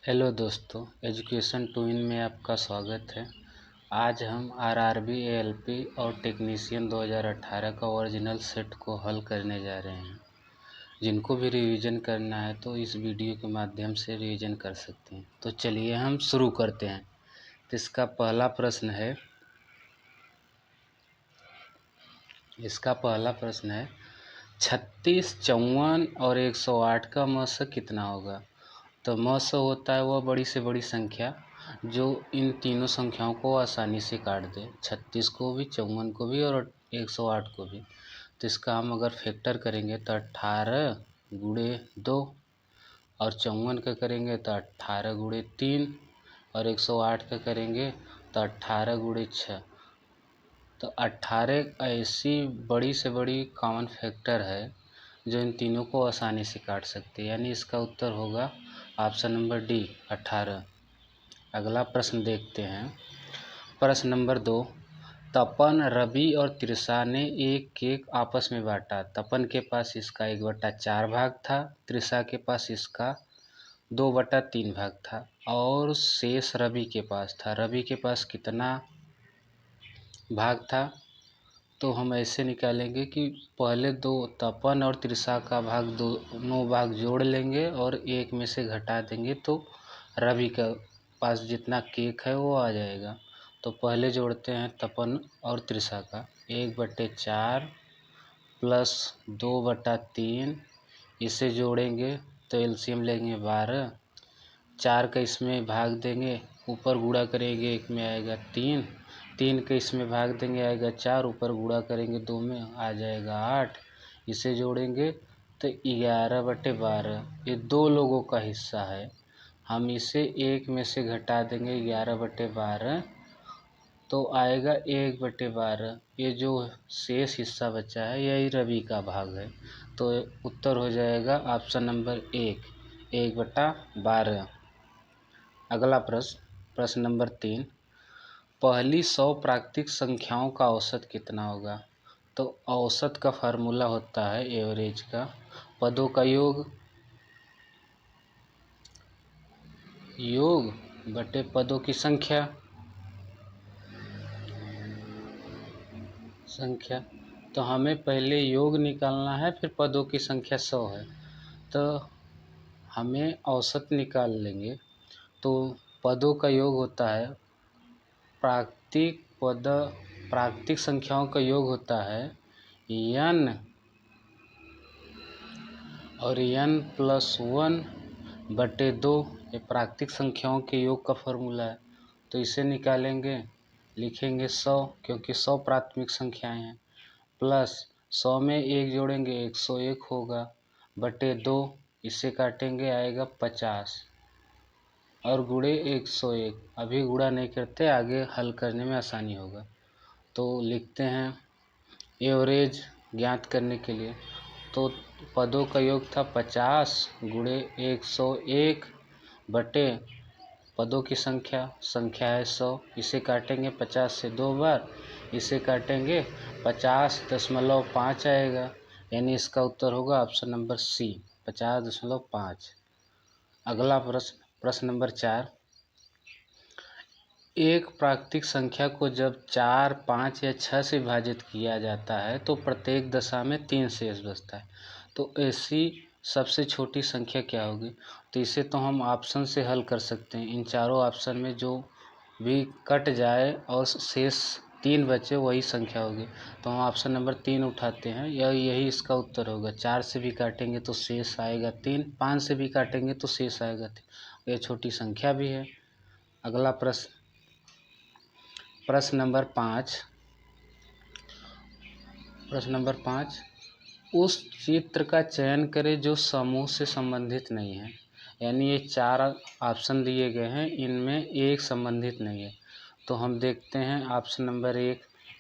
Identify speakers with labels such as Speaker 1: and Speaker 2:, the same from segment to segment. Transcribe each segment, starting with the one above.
Speaker 1: Hello दोस्तों, education twin में आपका स्वागत है। आज हम आरआरबी एएलपी और टेक्नीशियन 2018 का ओरिजिनल सेट को हल करने जा रहे हैं। जिनको भी रिवीजन करना है तो इस वीडियो के माध्यम से रिवीजन कर सकते हैं। तो चलिए हम शुरू करते हैं। तो इसका पहला प्रश्न है 36, 54 और 108 का मौसा कितना होगा। तो मौसा होता है वह बड़ी से बड़ी संख्या जो इन तीनों संख्याओं को आसानी से काट दे, 36 को भी, 54 को भी और 108 को भी। तो इसका हम अगर फैक्टर करेंगे तो 18 गुणे 2 और 54 का करेंगे तो 18 गुणे 3 और 108 का करेंगे तो 18 गुणे 6। तो 18 ऐसी बड़ी से बड़ी कॉमन फैक्टर है जो इन तीनों को आसानी से काट सकते हैं, यानी इसका उत्तर होगा ऑप्शन नंबर डी 18। अगला प्रश्न देखते हैं। प्रश्न नंबर 2, तपन, रवि और तृषा ने एक केक आपस में बांटा। तपन के पास इसका 1/4 भाग था, तृषा के पास इसका 2/3 भाग था और शेष रवि के पास था। रवि के पास कितना भाग था, तो हम ऐसे निकालेंगे कि पहले दो तपन और तृषा का भाग दोनों भाग जोड़ लेंगे और एक में से घटा देंगे तो रवि का पास जितना केक है वो आ जाएगा। तो पहले जोड़ते हैं तपन और तृषा का, 1/4 प्लस 2/3, इसे जोड़ेंगे तो एलसीएम लेंगे 12, 4 का इसमें भाग देंगे, ऊपर गुणा करेंगे 1 में आएगा 3, 3 का इसमें भाग देंगे आएगा 4, ऊपर गुणा करेंगे 2 में आ जाएगा 8, इसे जोड़ेंगे तो 11/12। ये दो लोगों का हिस्सा है, हम इसे 1 में से घटा देंगे 11/12 तो आएगा 1/12। ये जो शेष हिस्सा बचा है यही रवि का भाग है, तो उत्तर हो जाएगा ऑप्शन नंबर 1/12। अगला प्रश्न नंबर 3, पहली 100 प्राकृतिक संख्याओं का औसत कितना होगा। तो औसत का फार्मूला होता है एवरेज का, पदों का योग बटे पदों की संख्या। तो हमें पहले योग निकालना है, फिर पदों की संख्या 100 है, तो हमें औसत निकाल लेंगे। तो पदों का योग होता है प्राकृतिक संख्याओं का योग होता है n और n+1/2। ये प्राकृतिक संख्याओं के योग का फॉर्मूला है। तो इसे निकालेंगे, लिखेंगे 100 क्योंकि 100 प्राथमिक संख्याएं हैं, प्लस 100 में 1 जोड़ेंगे 101 होगा, बटे 2, इसे काटेंगे आएगा 50 और गुणे 101। अभी गुणा नहीं करते, आगे हल करने में आसानी होगा। तो लिखते हैं एवरेज ज्ञात करने के लिए, तो पदों का योग था 50 गुणे 101 बटे पदों की संख्या है 100, इसे काटेंगे 50 से 2 बार, इसे काटेंगे 50.5 आएगा, यानी इसका उत्तर होगा ऑप्शन नंबर सी 50.5। अगला प्रश्न नंबर 4, एक प्राकृतिक संख्या को जब 4, 5 या 6 से विभाजित किया जाता है तो प्रत्येक दशा में 3 शेष बचता है। तो ऐसी सबसे छोटी संख्या क्या होगी। तो इसे तो हम ऑप्शन से हल कर सकते हैं। इन चारों ऑप्शन में जो भी कट जाए और शेष 3 बचे वही संख्या होगी। तो हम ऑप्शन नंबर 3 उठाते हैं, यही इसका उत्तर होगा। 4 से भी काटेंगे तो शेष आएगा 3, 5 से भी काटेंगे तो शेष आएगा 3। यह छोटी संख्या भी है। अगला प्रश्न नंबर 5, उस चित्र का चयन करें जो समूह से संबंधित नहीं है। यानी ये 4 ऑप्शन दिए गए हैं, इनमें एक संबंधित नहीं है। तो हम देखते हैं ऑप्शन नंबर 1,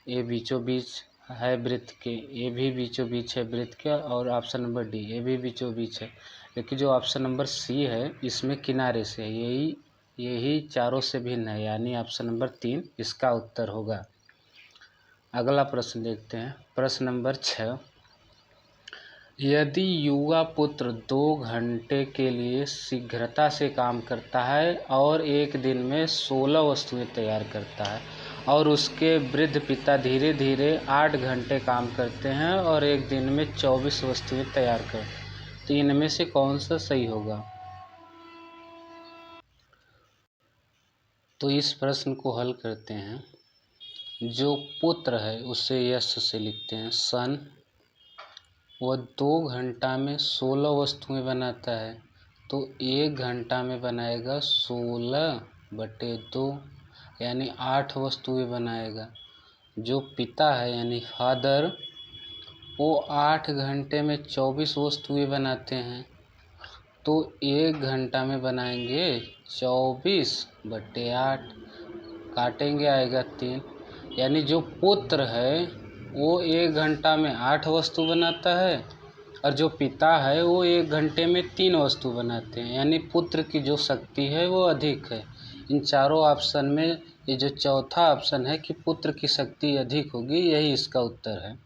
Speaker 1: ए बीचों बीच है वृत्त के, ए भी बीचों बीच है वृत्त के, और ऑप्शन नंबर डी ए भी बीचों बीच है। लेकिन जो ऑप्शन नंबर सी है इसमें किनारे से है, यही चारों से भिन्न है, यानी ऑप्शन नंबर 3 इसका उत्तर होगा। अगला प्रश्न देखते हैं। प्रश्न नंबर 6, यदि युवा पुत्र 2 घंटे के लिए शीघ्रता से काम करता है और एक दिन में 16 वस्तुएं तैयार करता है और उसके वृद्ध पिता धीरे धीरे 8 घंटे काम करते हैं और एक दिन में 24 वस्तुएं तैयार कर, तो इनमें से कौन सा सही होगा? तो इस प्रश्न को हल करते हैं। जो पुत्र है उसे यश से लिखते हैं सन। वह 2 घंटा में 16 वस्तुएं बनाता है, तो 1 घंटा में बनाएगा 16/2 यानी 8 वस्तुएं बनाएगा। जो पिता है यानी फादर, वो 8 घंटे में 24 वस्तुएं बनाते हैं, तो 1 घंटा में बनाएंगे 24/8, काटेंगे आएगा 3। यानी जो पुत्र है वो 1 घंटा में 8 वस्तु बनाता है और जो पिता है वो 1 घंटे में 3 वस्तु बनाते हैं। यानी पुत्र की जो शक्ति है वो अधिक है। इन चारों ऑप्शन में ये जो चौथा ऑप्शन है कि पुत्र की शक्ति अधिक होगी, यही इसका उत्तर है।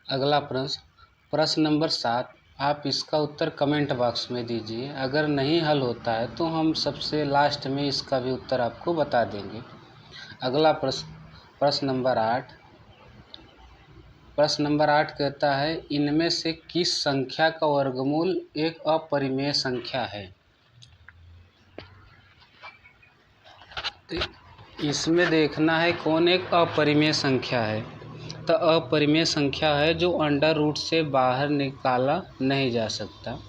Speaker 1: अगला प्रश्न नंबर 7। आप इसका उत्तर कमेंट बॉक्स में दीजिए। अगर नहीं हल होता है तो हम सबसे लास्ट में इसका भी उत्तर आपको बता देंगे। अगला प्रश्न नंबर 8। प्रश्न नंबर 8 कहता है, इनमें से किस संख्या का वर्गमूल एक अपरिमेय संख्या है? तो इसमें देखना है कौन एक अपरिमेय संख्या है। तो अपरिमेय संख्या है जो अंडर रूट से बाहर निकाला नहीं जा सकता,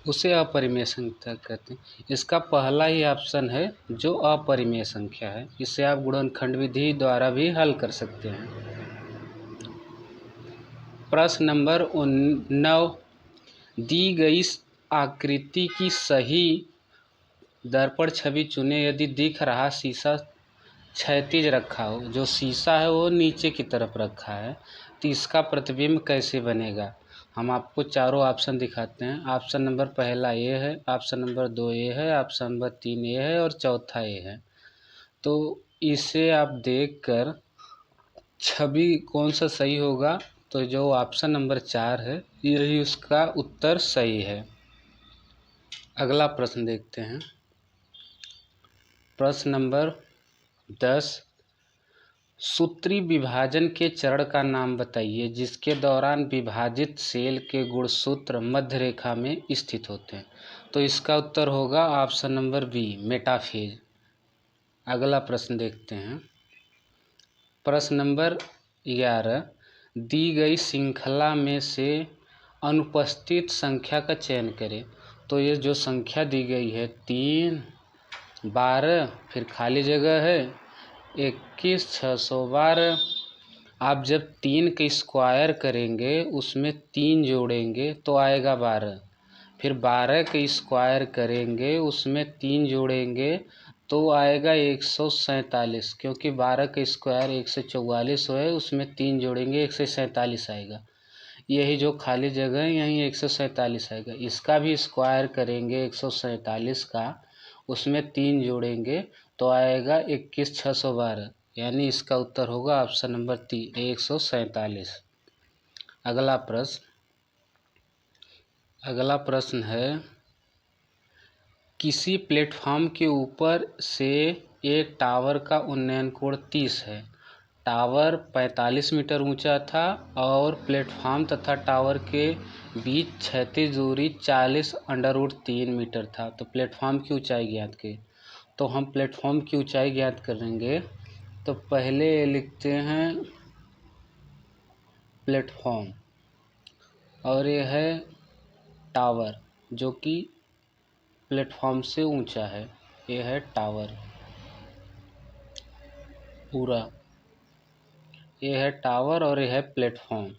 Speaker 1: उसे अपरिमेय संख्या कहते हैं। इसका पहला ही ऑप्शन है जो अपरिमेय संख्या है। इसे आप गुणनखंड विधि द्वारा भी हल कर सकते हैं। प्रश्न नंबर 9। दी गई आकृति की सही दर्पण छवि चुने। यदि दिख रहा शीशा क्षैतिज रखा हो, जो शीशा है वो नीचे की तरफ रखा है, तो इसका प्रतिबिंब कैसे बनेगा? हम आपको चारों ऑप्शन दिखाते हैं। ऑप्शन नंबर पहला ए है, ऑप्शन नंबर 2 ए है, ऑप्शन नंबर 3 ए है और चौथा ए है। तो इसे आप देखकर छवि कौन सा सही होगा, तो जो ऑप्शन नंबर 4 है यही उसका उत्तर सही है। अगला प्रश्न देखते हैं। प्रश्न नंबर 10। सूत्री विभाजन के चरण का नाम बताइए जिसके दौरान विभाजित सेल के गुणसूत्र मध्य रेखा में स्थित होते हैं। तो इसका उत्तर होगा ऑप्शन नंबर बी, मेटाफेज। अगला प्रश्न देखते हैं। प्रश्न नंबर 11। दी गई श्रृंखला में से अनुपस्थित संख्या का चयन करें। तो ये जो संख्या दी गई है 3, 12, फिर खाली जगह है 21, 612। आप जब 3 का स्क्वायर करेंगे उसमें 3 जोड़ेंगे तो आएगा 12। फिर 12 का स्क्वायर करेंगे उसमें 3 जोड़ेंगे तो आएगा 147, क्योंकि 12 का स्क्वायर 144 है, उसमें 3 जोड़ेंगे 147 आएगा। यही जो खाली जगह है यहीं 147 आएगा। इसका भी स्क्वायर करेंगे 147 का, उसमें 3 जोड़ेंगे तो आएगा 21,612। यानी इसका उत्तर होगा ऑप्शन नंबर 3, 147। अगला प्रश्न है, किसी प्लेटफॉर्म के ऊपर से एक टावर का उन्नयन कोण 30 है। टावर 45 मीटर ऊंचा था और प्लेटफॉर्म तथा टावर के बीच क्षैतिज दूरी 40√3 मीटर था। तो प्लेटफॉर्म की ऊंचाई ज्ञात की। तो हम प्लेटफॉर्म की ऊंचाई ज्ञात करेंगे। तो पहले लिखते हैं प्लेटफॉर्म और ये है टावर जो कि प्लेटफॉर्म से ऊंचा है। ये है टावर पूरा, ये है टावर और ये है प्लेटफॉर्म।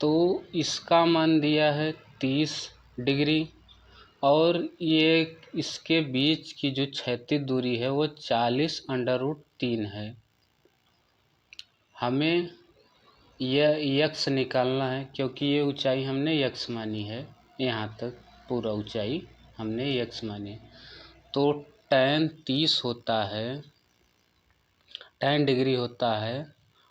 Speaker 1: तो इसका मान दिया है 30 डिग्री और ये इसके बीच की जो क्षैतिज दूरी है वो 40√3 है। हमें यह यक्स निकालना है क्योंकि ये ऊंचाई हमने यक्स मानी है। यहाँ तक पूरा ऊंचाई हमने यक्स मानी। तो tan 30 होता है, tan डिग्री होता है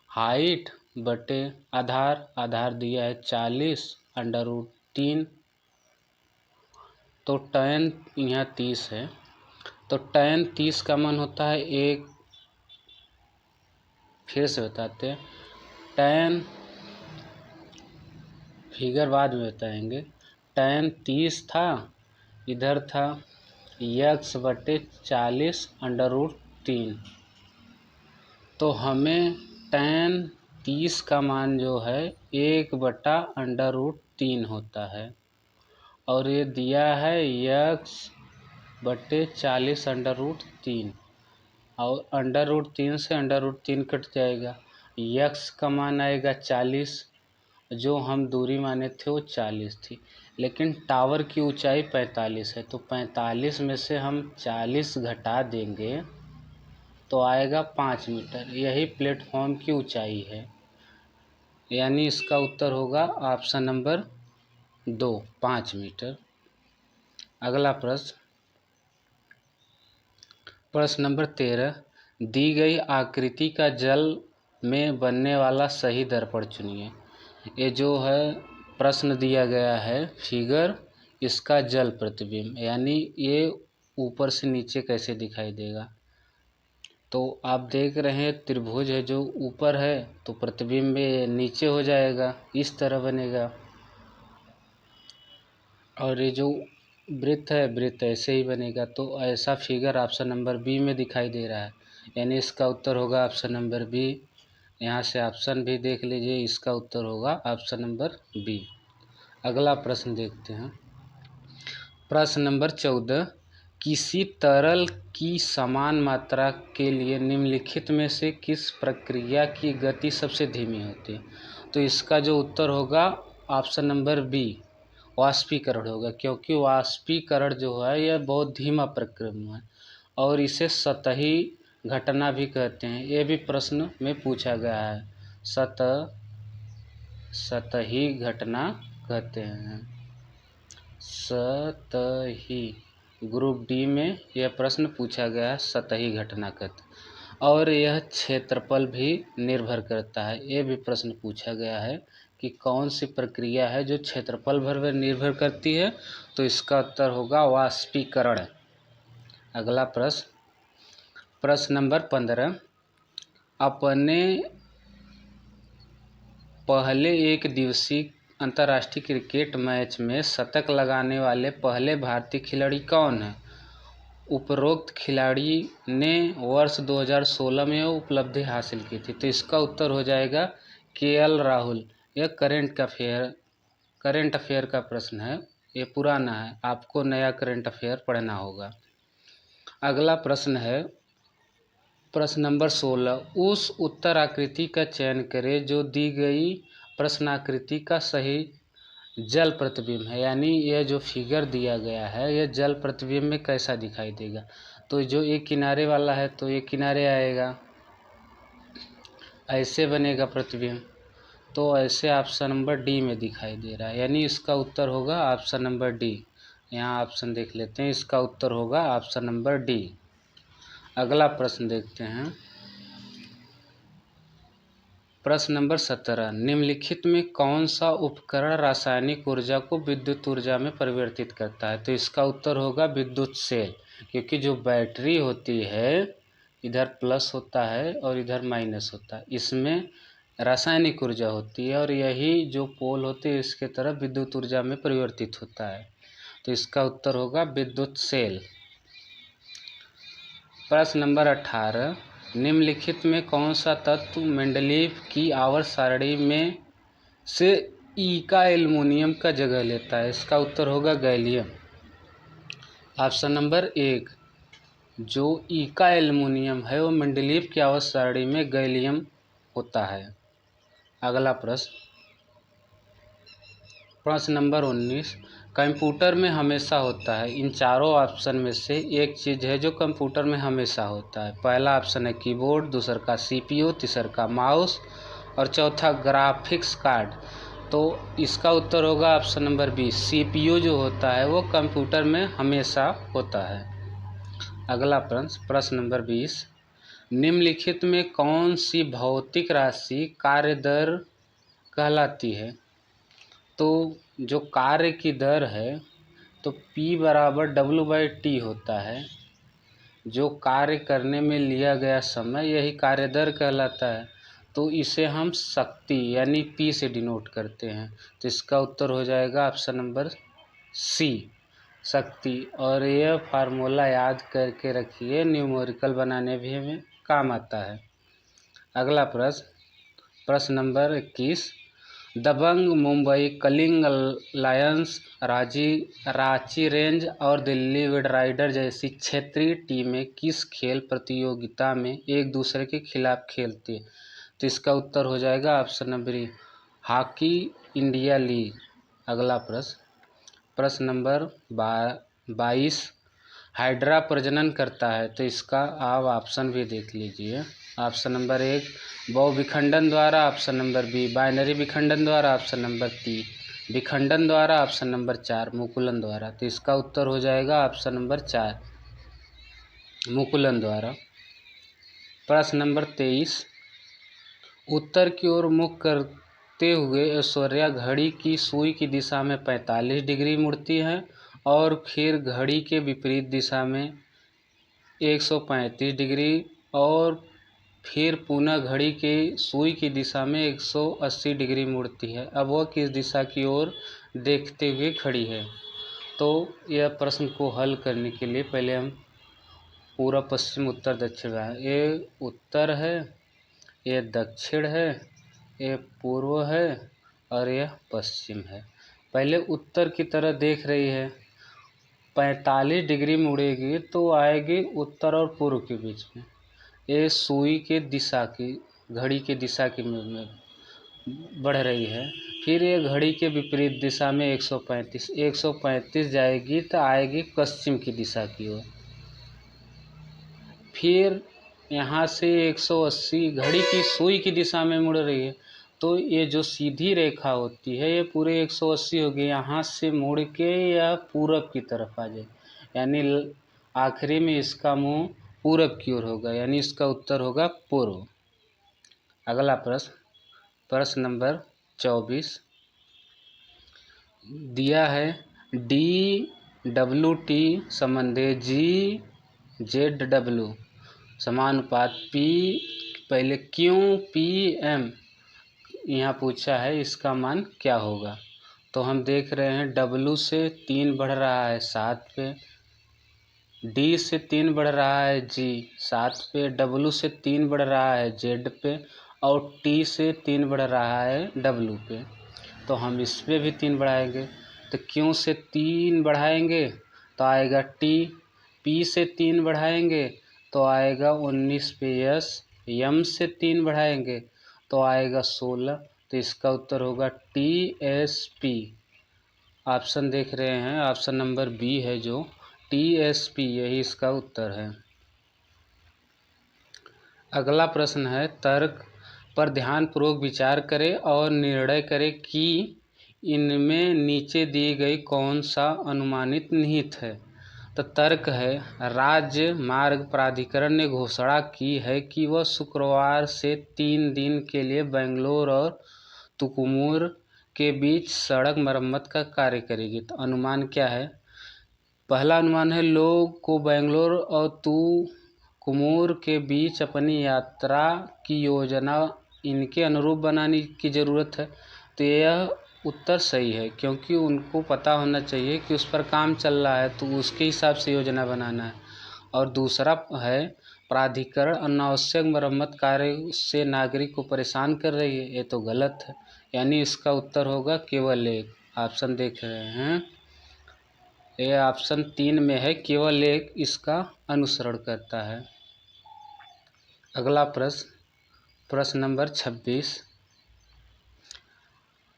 Speaker 1: हाइट बटे आधार दिया है 40√3। तो tan यहाँ 30 है, तो tan 30 का मान होता है 1। फिर से बताते हैं, tan फिगर बाद में बताएंगे। tan 30 था, इधर था x बटे 40√3। तो हमें tan 30 का मान जो है 1/√3 होता है, और ये दिया है x बटे 40√3, और √3 से √3 कट जाएगा। x का मान आएगा 40, जो हम दूरी माने थे वो 40 थी, लेकिन टावर की ऊंचाई 45 है, तो 45 में से हम 40 घटा देंगे तो आएगा 5 मीटर। यही प्लेटफॉर्म की ऊंचाई है, यानी इसका उत्तर होगा ऑप्शन नंबर 2, 5 मीटर। अगला प्रश्न नंबर 13, दी गई आकृति का जल में बनने वाला सही दर्पण चुनिए। ये जो है प्रश्न दिया गया है फिगर, इसका जल प्रतिबिंब, यानी ये ऊपर से नीचे कैसे दिखाई देगा। तो आप देख रहे हैं त्रिभुज है, जो ऊपर है तो प्रतिबिंब नीचे हो जाएगा, इस तरह बनेगा। और ये जो वृत्त है, वृत्त ऐसे ही बनेगा। तो ऐसा फिगर ऑप्शन नंबर बी में दिखाई दे रहा है, यानी इसका उत्तर होगा ऑप्शन नंबर बी। यहाँ से ऑप्शन भी देख लीजिए, इसका उत्तर होगा ऑप्शन नंबर बी। अगला प्रश्न देखते हैं, प्रश्न नंबर 14, किसी तरल की समान मात्रा के लिए निम्नलिखित में से किस प्रक्रिया की गति सबसे धीमी होती है। तो इसका जो उत्तर होगा ऑप्शन नंबर बी, वाष्पीकरण होगा, क्योंकि वाष्पीकरण जो है यह बहुत धीमा प्रक्रिया है, और इसे सतही घटना भी कहते हैं। ये भी प्रश्न में पूछा गया है, सतही घटना कहते हैं, सतही। ग्रुप डी में यह प्रश्न पूछा गया है, सतही घटना कहते हैं। और यह क्षेत्रफल भी निर्भर करता है, ये भी प्रश्न पूछा गया है कि कौन सी प्रक्रिया है जो क्षेत्रफल पर निर्भर करती है। तो इसका उत्तर होगा वाष्पीकरण। अगला प्रश्न नंबर 15, अपने पहले एक दिवसीय अंतर्राष्ट्रीय क्रिकेट मैच में शतक लगाने वाले पहले भारतीय खिलाड़ी कौन है। उपरोक्त खिलाड़ी ने वर्ष 2016 में उपलब्धि हासिल की थी। तो इसका उत्तर हो जाएगा KL राहुल। यह करंट अफेयर का प्रश्न है, ये पुराना है, आपको नया करंट अफेयर पढ़ना होगा। अगला प्रश्न है प्रश्न नंबर 16, उस उत्तर आकृति का चयन करें जो दी गई प्रश्नाकृति का सही जल प्रतिबिंब है। यानी यह जो फिगर दिया गया है, यह जल प्रतिबिंब में कैसा दिखाई देगा। तो जो एक किनारे वाला है तो ये किनारे आएगा, ऐसे बनेगा प्रतिबिंब। तो ऐसे ऑप्शन नंबर डी में दिखाई दे रहा है, यानी इसका उत्तर होगा ऑप्शन नंबर डी। यहाँ ऑप्शन देख लेते हैं, इसका उत्तर होगा ऑप्शन नंबर डी। अगला प्रश्न देखते हैं, प्रश्न नंबर 17, निम्नलिखित में कौन सा उपकरण रासायनिक ऊर्जा को विद्युत ऊर्जा में परिवर्तित करता है। तो इसका उत्तर होगा विद्युत सेल, क्योंकि जो बैटरी होती है इधर प्लस होता है और इधर माइनस होता है, इसमें रासायनिक ऊर्जा होती है, और यही जो पोल होते हैं इसके तरफ विद्युत ऊर्जा में परिवर्तित होता है। तो इसका उत्तर होगा विद्युत सेल। प्रश्न नंबर 18, निम्नलिखित में कौन सा तत्व मेंडलीव की आवर्त सारणी में से ई का एल्युमिनियम का जगह लेता है। इसका उत्तर होगा गैलियम। ऑप्शन नंबर 1, जो ई का एल्युमिनियम है वो मेंडलीव की आवर्त सारणी में गैलियम होता है। अगला प्रश्न नंबर 19, कंप्यूटर में हमेशा होता है। इन चारों ऑप्शन में से एक चीज़ है जो कंप्यूटर में हमेशा होता है। पहला ऑप्शन है कीबोर्ड, दूसरा का CPU, तीसरा का माउस, और चौथा ग्राफिक्स कार्ड। तो इसका उत्तर होगा ऑप्शन नंबर बी, CPU जो होता है वो कंप्यूटर में हमेशा होता है। अगला प्रश्न नंबर 20, निम्नलिखित में कौन सी भौतिक राशि कार्य दर कहलाती है? तो जो कार्य की दर है तो P बराबर W/T होता है। जो कार्य करने में लिया गया समय यही कार्य दर कहलाता है। तो इसे हम शक्ति यानी P से डिनोट करते हैं। तो इसका उत्तर हो जाएगा ऑप्शन नंबर सी, शक्ति। और यह फार्मूला याद करके रखिए, न्यूमेरिकल बनाने भी हमें काम आता है। अगला प्रश्न नंबर 21। दबंग, मुंबई, कलिंग लायंस, रांची रेंज और दिल्ली वुड राइडर जैसी क्षेत्रीय टीमें किस खेल प्रतियोगिता में एक दूसरे के खिलाफ खेलती है? तो इसका उत्तर हो जाएगा option number A, hockey India league. अगला प्रश्न नंबर 22। हाइड्रा प्रजनन करता है, तो इसका आप ऑप्शन भी देख लीजिए। ऑप्शन नंबर 1 बहुविखंडन द्वारा, ऑप्शन नंबर बी बाइनरी विखंडन द्वारा, ऑप्शन नंबर 3 विखंडन द्वारा, ऑप्शन नंबर 4 मुकुलन द्वारा। तो इसका उत्तर हो जाएगा ऑप्शन नंबर 4 मुकुलन द्वारा। प्रश्न नंबर 23। उत्तर की ओर मुख करते हुए ऐश्वर्या घड़ी की सुई की दिशा में 45 डिग्री मुड़ती है और फिर घड़ी के विपरीत दिशा में 135 डिग्री और फिर पुनः घड़ी के सुई की दिशा में 180 डिग्री मुड़ती है। अब वह किस दिशा की ओर देखते हुए खड़ी है? तो यह प्रश्न को हल करने के लिए पहले हम पूर्व, पश्चिम, उत्तर, दक्षिण है। ये उत्तर है, ये दक्षिण है, ये पूर्व है और यह पश्चिम है। पहले उत्तर की तरह देख रही है, 45 डिग्री मुड़ेगी तो आएगी उत्तर और पूर्व के बीच में। ये सुई के दिशा की, घड़ी के दिशा की में बढ़ रही है। फिर ये घड़ी के विपरीत दिशा में 135 जाएगी तो आएगी पश्चिम की दिशा की ओर। फिर यहाँ से 180 घड़ी की सुई की दिशा में मुड़ रही है, तो ये जो सीधी रेखा होती है ये पूरे 180 होगी। यहाँ से मुड़ के यह पूरब की तरफ आ जाए, यानी आखिरी में इसका मुंह पूरब की ओर होगा, यानी इसका उत्तर होगा पूर्व। अगला प्रश्न नंबर 24 दिया है। DWT संबंधी GZW समानुपात P पहले क्यों PM यहाँ पूछा है, इसका मान क्या होगा? तो हम देख रहे हैं W से 3 बढ़ रहा है 7 पे, D से 3 बढ़ रहा है G 7 पे, W से 3 बढ़ रहा है Z पे और T से 3 बढ़ रहा है W पे। तो हम इस पे भी 3 बढ़ाएंगे। तो क्यों से 3 बढ़ाएंगे तो आएगा T, P से 3 बढ़ाएंगे तो आएगा 19 पे यस, M से 3 बढ़ाएंगे तो आएगा 16। तो इसका उत्तर होगा TSP। ऑप्शन देख रहे हैं, ऑप्शन नंबर बी है जो TSP, यही इसका उत्तर है। अगला प्रश्न है, तर्क पर ध्यानपूर्वक विचार करें और निर्णय करें कि इनमें नीचे दी गई कौन सा अनुमानित निहित है। तो तर्क है, राज्य मार्ग प्राधिकरण ने घोषणा की है कि वह शुक्रवार से 3 दिन के लिए बेंगलोर और तुकुमूर के बीच सड़क मरम्मत का कार्य करेगी। तो अनुमान क्या है? पहला अनुमान है, लोग को बेंगलोर और तुकुमूर के बीच अपनी यात्रा की योजना इनके अनुरूप बनाने की ज़रूरत है। तो यह उत्तर सही है, क्योंकि उनको पता होना चाहिए कि उस पर काम चल रहा है, तो उसके हिसाब से योजना बनाना है। और दूसरा है, प्राधिकरण अनावश्यक मरम्मत कार्य से नागरिक को परेशान कर रही है, ये तो गलत है, यानी इसका उत्तर होगा केवल एक। ऑप्शन देख रहे हैं, ये ऑप्शन 3 में है, केवल एक इसका अनुसरण करता है। अगला प्रश्न नंबर 26।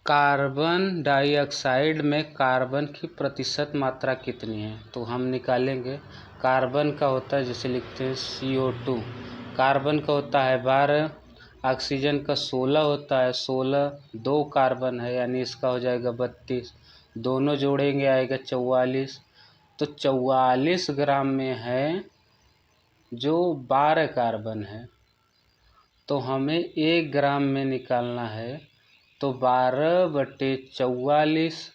Speaker 1: कार्बन डाइऑक्साइड में कार्बन की प्रतिशत मात्रा कितनी है? तो हम निकालेंगे। कार्बन का होता है, जैसे लिखते हैं CO2, कार्बन का होता है 12, ऑक्सीजन का 16 होता है, 16 2 कार्बन है, यानी इसका हो जाएगा 32, दोनों जोड़ेंगे आएगा 44। तो 44 ग्राम में है जो 12 कार्बन है, तो हमें 1 ग्राम में निकालना है, तो 12/44।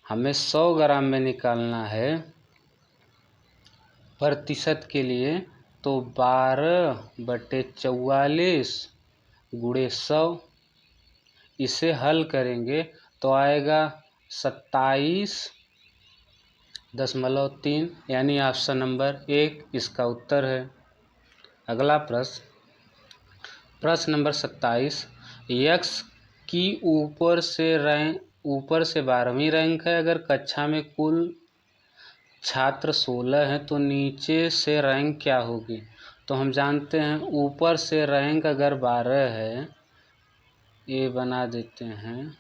Speaker 1: हमें 100 ग्राम में निकालना है प्रतिशत के लिए, तो 12/44 गुणे 100। इसे हल करेंगे तो आएगा 27.3, यानी ऑप्शन नंबर 1 इसका उत्तर है। अगला प्रश्न नंबर 27। यक्स की ऊपर से 12वीं रैंक है। अगर कक्षा में कुल छात्र 16 हैं तो नीचे से रैंक क्या होगी? तो हम जानते हैं ऊपर से रैंक अगर 12 है, ये बना देते हैं,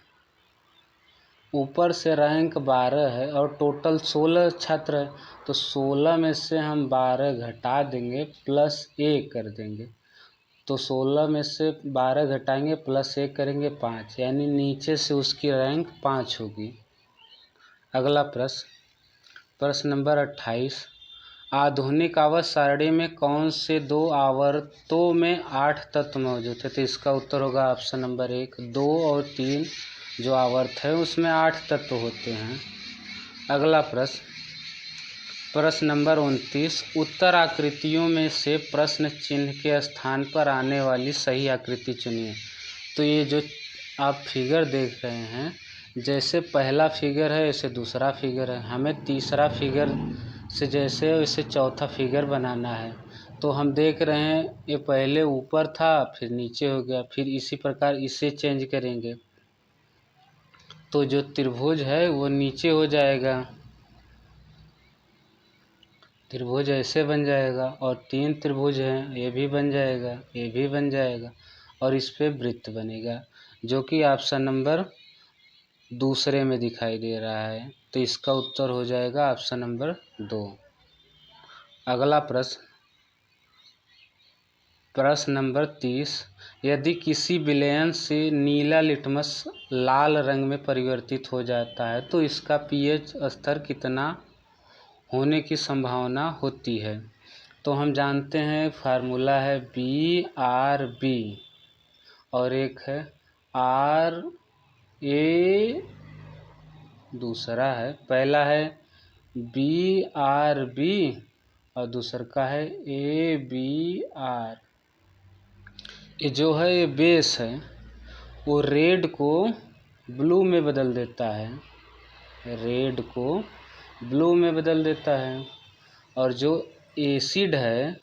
Speaker 1: ऊपर से रैंक 12 है और टोटल 16 छात्र है, तो 16 में से हम 12 घटा देंगे प्लस 1 कर देंगे, तो 16 में से 12 घटाएंगे प्लस 1 करेंगे 5, यानी नीचे से उसकी रैंक 5 होगी। अगला प्रश्न नंबर 28। आधुनिक आवर्त सारणी में कौन से 2 आवर्तों में 8 तत्व मौजूद है? तो इसका उत्तर होगा ऑप्शन नंबर 1। 2 और 3 जो आवर्त है उसमें 8 तत्व होते हैं। अगला प्रश्न नंबर 29। उत्तर आकृतियों में से प्रश्न चिन्ह के स्थान पर आने वाली सही आकृति चुनिए। तो ये जो आप फिगर देख रहे हैं, जैसे पहला फिगर है ऐसे दूसरा फिगर है, हमें तीसरा फिगर से जैसे वैसे चौथा फिगर बनाना है। तो हम देख रहे हैं ये पहले ऊपर था फिर नीचे हो गया, फिर इसी प्रकार इसे चेंज करेंगे तो जो त्रिभुज है वो नीचे हो जाएगा, त्रिभुज ऐसे बन जाएगा, और 3 त्रिभुज हैं ये भी बन जाएगा, ये भी बन जाएगा, और इस पे वृत्त बनेगा जो कि ऑप्शन नंबर दूसरे में दिखाई दे रहा है। तो इसका उत्तर हो जाएगा ऑप्शन नंबर 2। अगला प्रश्न नंबर 30। यदि किसी विलयन से नीला लिटमस लाल रंग में परिवर्तित हो जाता है तो इसका पीएच स्तर कितना होने की संभावना होती है? तो हम जानते हैं फार्मूला है BRB और एक है RA, दूसरा है, पहला है BRB और दूसरा का है ABR। ये जो है ये बेस है वो रेड को ब्लू में बदल देता है, रेड को ब्लू में बदल देता है, और जो एसिड है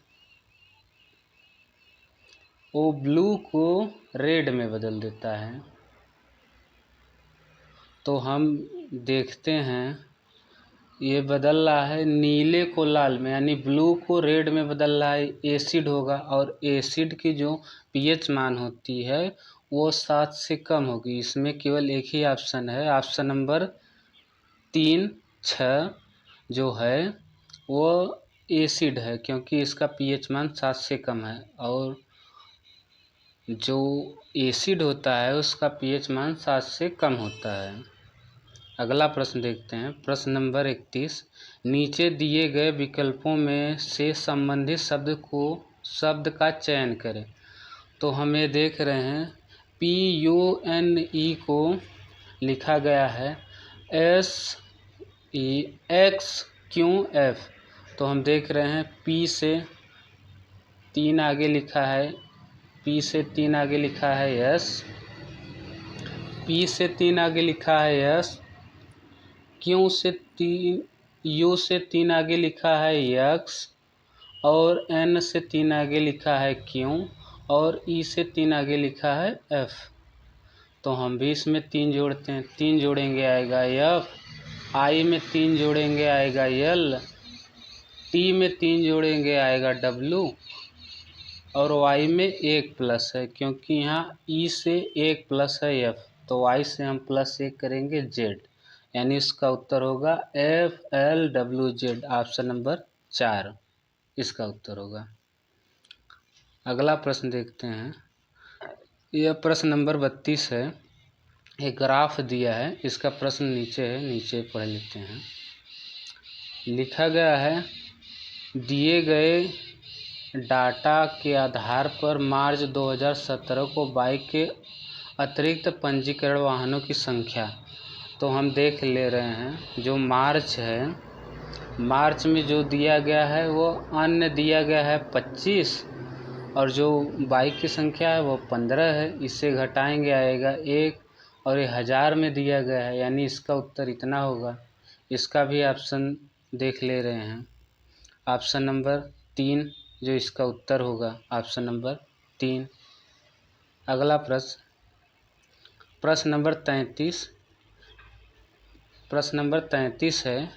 Speaker 1: वो ब्लू को रेड में बदल देता है। तो हम देखते हैं ये बदल रहा है नीले को लाल में, यानी ब्लू को रेड में बदल रहा है, एसिड होगा, और एसिड की जो पीएच मान होती है वो 7 से कम होगी। इसमें केवल एक ही ऑप्शन है, ऑप्शन नंबर 3, 6 जो है वो एसिड है, क्योंकि इसका पीएच मान 7 से कम है, और जो एसिड होता है उसका पीएच मान 7 से कम होता है। अगला प्रश्न देखते हैं, प्रश्न नंबर 31। नीचे दिए गए विकल्पों में से संबंधित शब्द का चयन करें। तो हम ये देख रहे हैं PUNE को लिखा गया है SEXQF। तो हम देख रहे हैं P से 3 आगे लिखा है, P से 3 आगे लिखा है S, P से 3 आगे लिखा है S, U से 3 आगे लिखा है X, और N से 3 आगे लिखा है Q, और E से 3 आगे लिखा है F। तो हम भी इसमें 3 जोड़ते हैं, 3 जोड़ेंगे आएगा F, I में 3 जोड़ेंगे आएगा L, T में 3 जोड़ेंगे आएगा W, और Y में 1 प्लस है, क्योंकि यहाँ E से 1 प्लस है F, तो Y से हम प्लस 1 करेंगे Z, यानी इसका उत्तर होगा FLWZ, ऑप्शन नंबर 4 इसका उत्तर होगा। अगला प्रश्न देखते हैं, यह प्रश्न नंबर 32 है। एक ग्राफ दिया है, इसका प्रश्न नीचे है, नीचे पढ़ लेते हैं। लिखा गया है दिए गए डाटा के आधार पर मार्च 2017 को बाइक के अतिरिक्त पंजीकरण वाहनों की संख्या, तो हम देख ले रहे हैं जो मार्च है, मार्च में जो दिया गया है वो अन्य दिया गया है 25, और जो बाइक की संख्या है वो 15 है। इससे घटाएंगे आएगा 1, और ये 1000 में दिया गया है, यानी इसका उत्तर इतना होगा। इसका भी ऑप्शन देख ले रहे हैं, ऑप्शन नंबर 3 जो इसका उत्तर होगा, ऑप्शन नंबर 3। अगला प्रश्न नंबर 33। प्रश्न नंबर 33 है,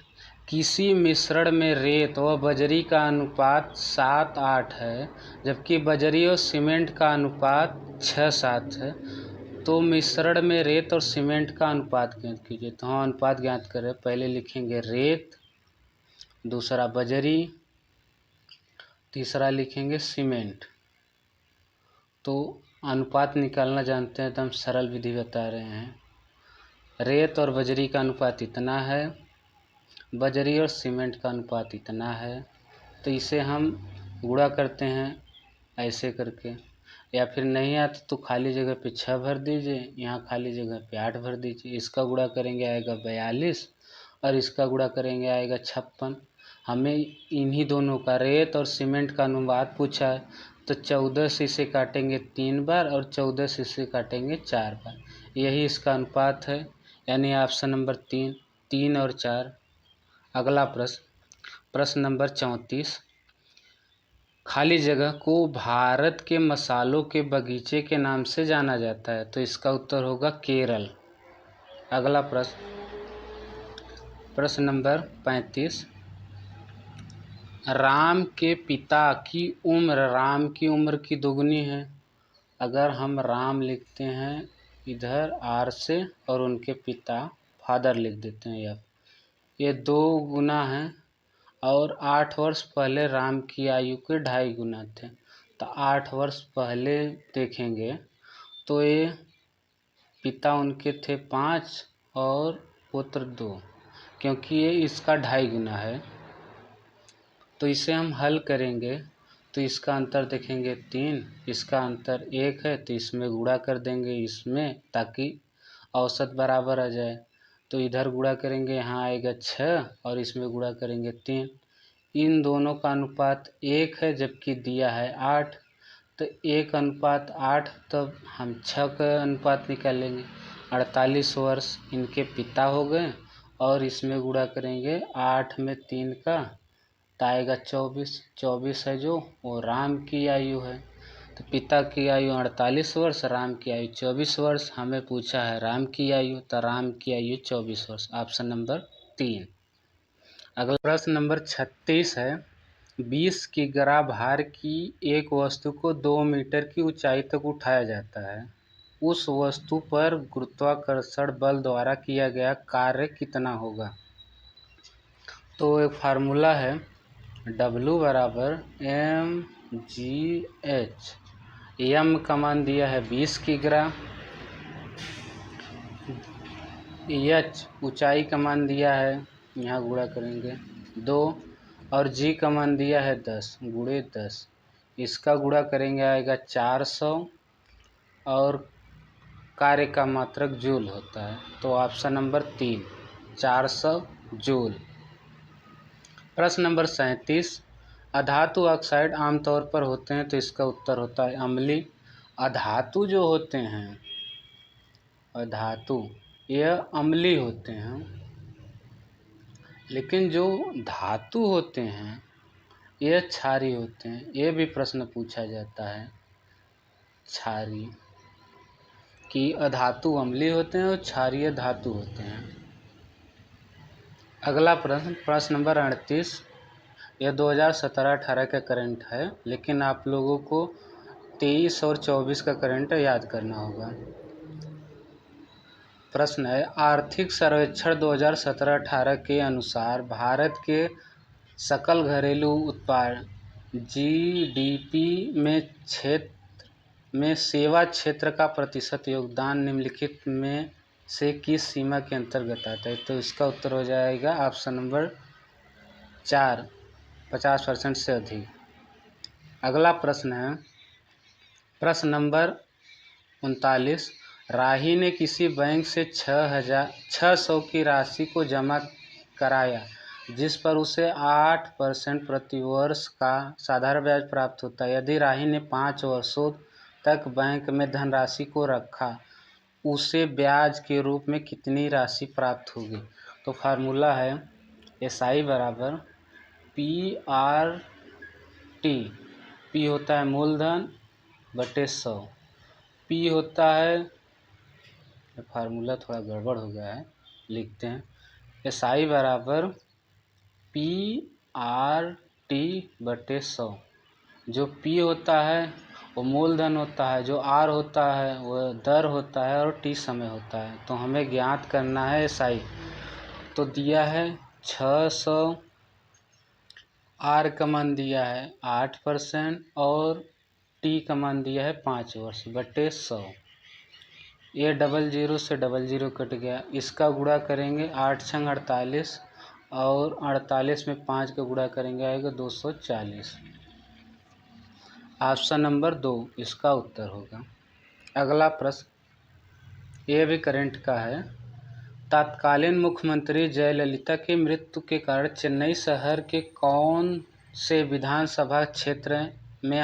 Speaker 1: किसी मिश्रण में रेत व बजरी का अनुपात 7:8 है, जबकि बजरी और सीमेंट का अनुपात 6:7 है, तो मिश्रण में रेत और सीमेंट का अनुपात ज्ञात कीजिए। तो हम अनुपात ज्ञात करें, पहले लिखेंगे रेत, दूसरा बजरी, तीसरा लिखेंगे सीमेंट। तो अनुपात निकालना जानते हैं तो हम सरल विधि बता रहे हैं। रेत और बजरी का अनुपात इतना है, बजरी और सीमेंट का अनुपात इतना है, तो इसे हम गुणा करते हैं ऐसे करके, या फिर नहीं आता तो खाली जगह पे 6 भर दीजिए, यहाँ खाली जगह पे 8 भर दीजिए। इसका गुणा करेंगे आएगा 42, और इसका गुणा करेंगे आएगा 56। हमें इन्हीं दोनों का रेत और सीमेंट का अनुपात पूछा है, तो 14 से इसे काटेंगे 3 बार और 14 से इसे काटेंगे 4 बार, यही इसका अनुपात है, यानी ऑप्शन नंबर 3, 3 और 4। अगला प्रश्न नंबर 34। खाली जगह को भारत के मसालों के बगीचे के नाम से जाना जाता है, तो इसका उत्तर होगा केरल। अगला प्रश्न नंबर 35। राम के पिता की उम्र की दुगनी है। अगर हम राम लिखते हैं इधर R से और उनके पिता फादर लिख देते हैं F, ये 2 गुना है, और 8 वर्ष पहले राम की आयु के 2.5 गुना थे। तो 8 वर्ष पहले देखेंगे तो ये पिता उनके थे 5 और पुत्र 2, क्योंकि ये इसका 2.5 गुना है, तो इसे हम हल करेंगे तो इसका अंतर देखेंगे 3, इसका अंतर 1 है, तो इसमें गुणा कर देंगे इसमें, ताकि औसत बराबर आ जाए। तो इधर गुणा करेंगे, यहाँ आएगा 6 और इसमें गुणा करेंगे 3। इन दोनों का अनुपात 1 है, जबकि दिया है 8, तो 1:8, तब हम 6 का अनुपात निकालेंगे। 48 वर्ष इनके पिता हो गए, और इसमें गुणा करेंगे 8 में 3 का, तो आएगा 24। 24 है जो वो राम की आयु है, तो पिता की आयु 48 वर्ष, राम की आयु 24 वर्ष। हमें पूछा है राम की आयु, तो राम की आयु 24 वर्ष, ऑप्शन नंबर 3। अगला प्रश्न नंबर 36 है, 20 किग्रा भार की एक वस्तु को 2 मीटर की ऊंचाई तक उठाया जाता है। उस वस्तु पर गुरुत्वाकर्षण बल द्वारा किया गया कार्य कितना होगा? तो एक फार्मूला है, W बराबर mgh। m का मान दिया है 20 किग्रा, h ऊंचाई का मान दिया है, यहाँ गुणा करेंगे 2, और g का मान दिया है 10 गुणे 10, इसका गुणा करेंगे आएगा 400, और कार्य का मात्रक जूल होता है, तो ऑप्शन नंबर 3 400 जूल। प्रश्न नंबर 37। अधातु ऑक्साइड आमतौर पर होते हैं, तो इसका उत्तर होता है अम्लीय। अधातु जो होते हैं, अधातु यह अम्लीय होते हैं, लेकिन जो धातु होते हैं यह क्षारीय होते हैं। ये भी प्रश्न पूछा जाता है क्षारीय, कि अधातु अम्लीय होते हैं और क्षारीय धातु होते हैं। अगला प्रश्न नंबर 38। यह 2017-18 का करंट है, लेकिन आप लोगों को 23 और 24 का करंट याद करना होगा। प्रश्न है, आर्थिक सर्वेक्षण 2017-18 के अनुसार भारत के सकल घरेलू उत्पाद GDP में सेवा क्षेत्र का प्रतिशत योगदान निम्नलिखित में से किस सीमा के अंतर्गत आता है? तो इसका उत्तर हो जाएगा ऑप्शन नंबर 4, 50% से अधिक। अगला प्रश्न है प्रश्न नंबर 39। राही ने किसी बैंक से 600 की राशि को जमा कराया जिस पर उसे 8% प्रति वर्ष का साधारण ब्याज प्राप्त होता है। यदि राही ने 5 वर्षों तक बैंक में धनराशि को रखा उसे ब्याज के रूप में कितनी राशि प्राप्त होगी। तो फार्मूला है SI बराबर PRT। P होता है मूलधन बटे 100। P होता है, फार्मूला थोड़ा गड़बड़ हो गया है, लिखते हैं SI बराबर PRT बटे 100। जो P होता है वो मूलधन होता है, जो R होता है वो दर होता है और T समय होता है। तो हमें ज्ञात करना है SI। तो दिया है 600, R का मान दिया है 8% और T का मान दिया है 5 वर्ष बटे 100। ये 00 से 00 कट गया, इसका गुणा करेंगे 8 छंग 48 और 48 में 5 का गुणा करेंगे आएगा 240। ऑप्शन नंबर 2 इसका उत्तर होगा। अगला प्रश्न ये भी करंट का है। तत्कालीन मुख्यमंत्री जयललिता की मृत्यु के कारण चेन्नई शहर के कौन से विधानसभा क्षेत्र में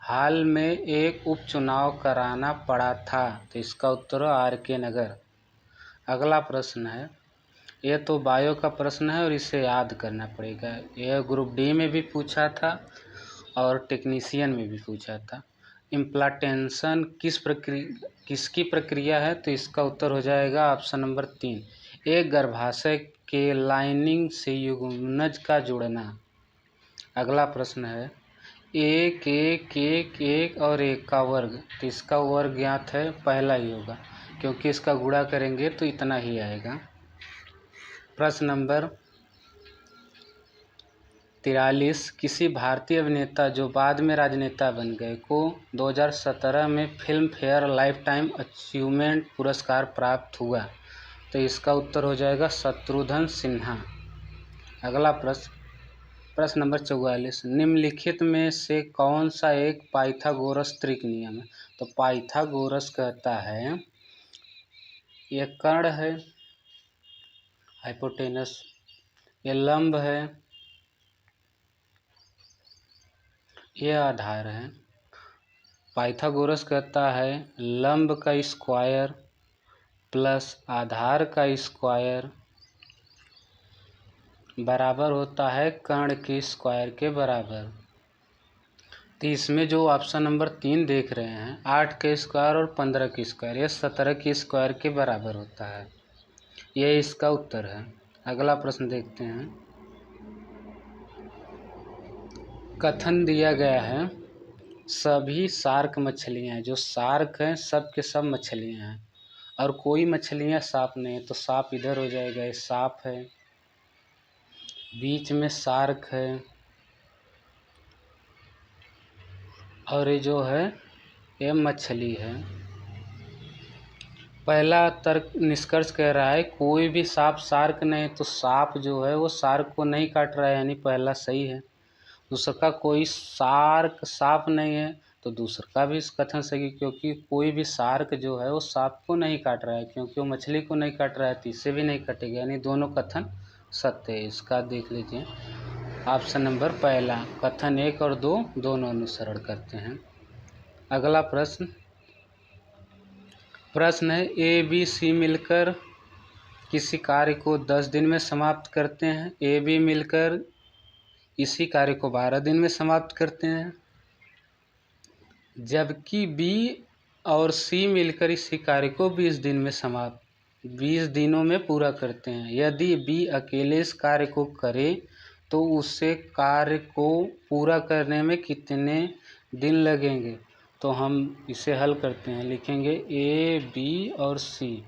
Speaker 1: हाल में एक उपचुनाव कराना पड़ा था। तो इसका उत्तर है RK नगर। अगला प्रश्न है, ये तो बायो का प्रश्न है और इसे याद करना पड़ेगा। यह ग्रुप D में भी पूछा था और टेक्नीशियन में भी पूछा था। इम्प्लांटेशन किसकी प्रक्रिया है। तो इसका उत्तर हो जाएगा ऑप्शन नंबर 3, एक गर्भाशय के लाइनिंग से युग्मनज का जुड़ना। अगला प्रश्न है 1 1 1 1 और 1 का वर्ग। तो इसका वर्ग ज्ञात है, पहला ही होगा क्योंकि इसका गुणा करेंगे तो इतना ही आएगा। प्रश्न नंबर 43। किसी भारतीय अभिनेता जो बाद में राजनेता बन गए को 2017 में film fair life time achievement पुरस्कार प्राप्त हुआ। तो इसका उत्तर हो जाएगा शत्रुघ्न सिन्हा। अगला प्रश्न नंबर 44। निम्नलिखित में से कौन सा एक पाइथागोरस त्रिक नियम है। तो पाइथागोरस कहता है ये कर्ण है हाइपोटेनस, ये लंब है, ये आधार है। पाइथागोरस कहता है लंब का स्क्वायर प्लस आधार का स्क्वायर बराबर होता है कर्ण के स्क्वायर के बराबर। तो इसमें जो ऑप्शन नंबर 3 देख रहे हैं 8 के स्क्वायर और 15 के स्क्वायर, ये 17 के स्क्वायर के बराबर होता है। ये इसका उत्तर है। अगला प्रश्न देखते हैं। कथन दिया गया है सभी शार्क मछलियाँ, जो शार्क हैं सब के सब मछलियाँ हैं और कोई मछलियाँ सांप नहीं है। तो सांप इधर हो जाएगा, ये सांप है, बीच में शार्क है और ये जो है ये मछली है। पहला तर्क निष्कर्ष कह रहा है कोई भी सांप शार्क नहीं, तो सांप जो है वो शार्क को नहीं काट रहा है, यानी पहला सही है। दूसरा का कोई शार्क सांप नहीं है, तो दूसरा का भी कथन सही, क्योंकि कोई भी शार्क जो है वो सांप को नहीं काट रहा है, क्योंकि वो मछली को नहीं काट रहा है तो इससे भी नहीं कटेगा, यानी दोनों कथन सत्य है। इसका देख लीजिए ऑप्शन नंबर पहला, कथन 1 और 2 दोनों अनुसरण करते हैं। अगला प्रश्न है ABC मिलकर किसी कार्य को 10 दिन में समाप्त करते हैं, AB मिलकर इसी कार्य को 12 दिन में समाप्त करते हैं, जबकि B और C मिलकर इसी कार्य को 20 दिनों में पूरा करते हैं। यदि B अकेले इस कार्य को करे तो उसे कार्य को पूरा करने में कितने दिन लगेंगे। तो हम इसे हल करते हैं, लिखेंगे A, B और C।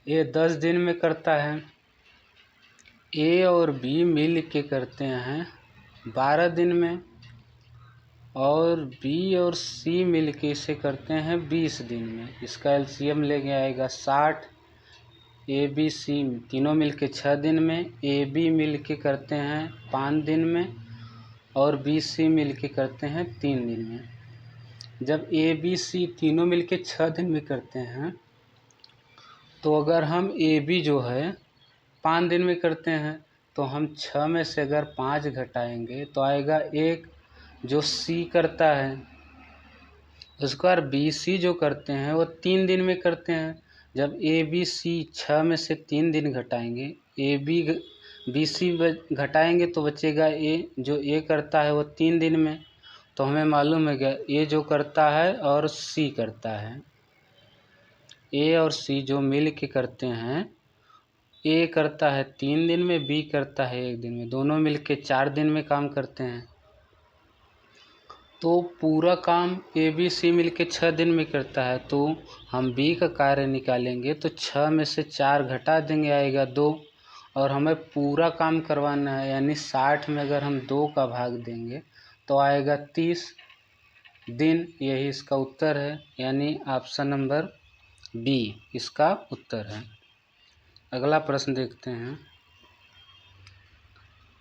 Speaker 1: ये 10 दिन में करता है, A और B मिल के करते हैं 12 दिन में, और B और C मिल के इसे करते हैं 20 दिन में। इसका एलसीएम लेके आएगा 60। ABC तीनों मिल के 6 दिन में, AB मिल के करते हैं 5 दिन में, और बी सी मिल के करते हैं 3 दिन में। जब ए बी सी तीनों मिल के 6 दिन में करते हैं, तो अगर हम ए बी जो है 5 दिन में करते हैं, तो हम 6 में से अगर 5 घटाएंगे तो आएगा 1। जो सी करता है उसके बाद बी सी जो करते हैं वो 3 दिन में करते हैं। जब ए बी सी 6 में से 3 दिन घटाएंगे, बी सी घटाएंगे तो बचेगा ए। जो ए करता है वो 3 दिन में, तो हमें मालूम है क्या ए जो करता है और सी करता है, ए और सी जो मिल के करते हैं, ए करता है 3 दिन में, बी करता है 1 दिन में, दोनों मिल के 4 दिन में काम करते हैं। तो पूरा काम ए बी सी मिल के 6 दिन में करता है, तो हम बी का कार्य निकालेंगे तो 6 में से 4 घटा देंगे, आएगा 2। और हमें पूरा काम करवाना है, यानी 60 में अगर हम 2 का भाग देंगे तो आएगा 30 दिन। यही इसका उत्तर है, यानी ऑप्शन नंबर बी इसका उत्तर है। अगला प्रश्न देखते हैं।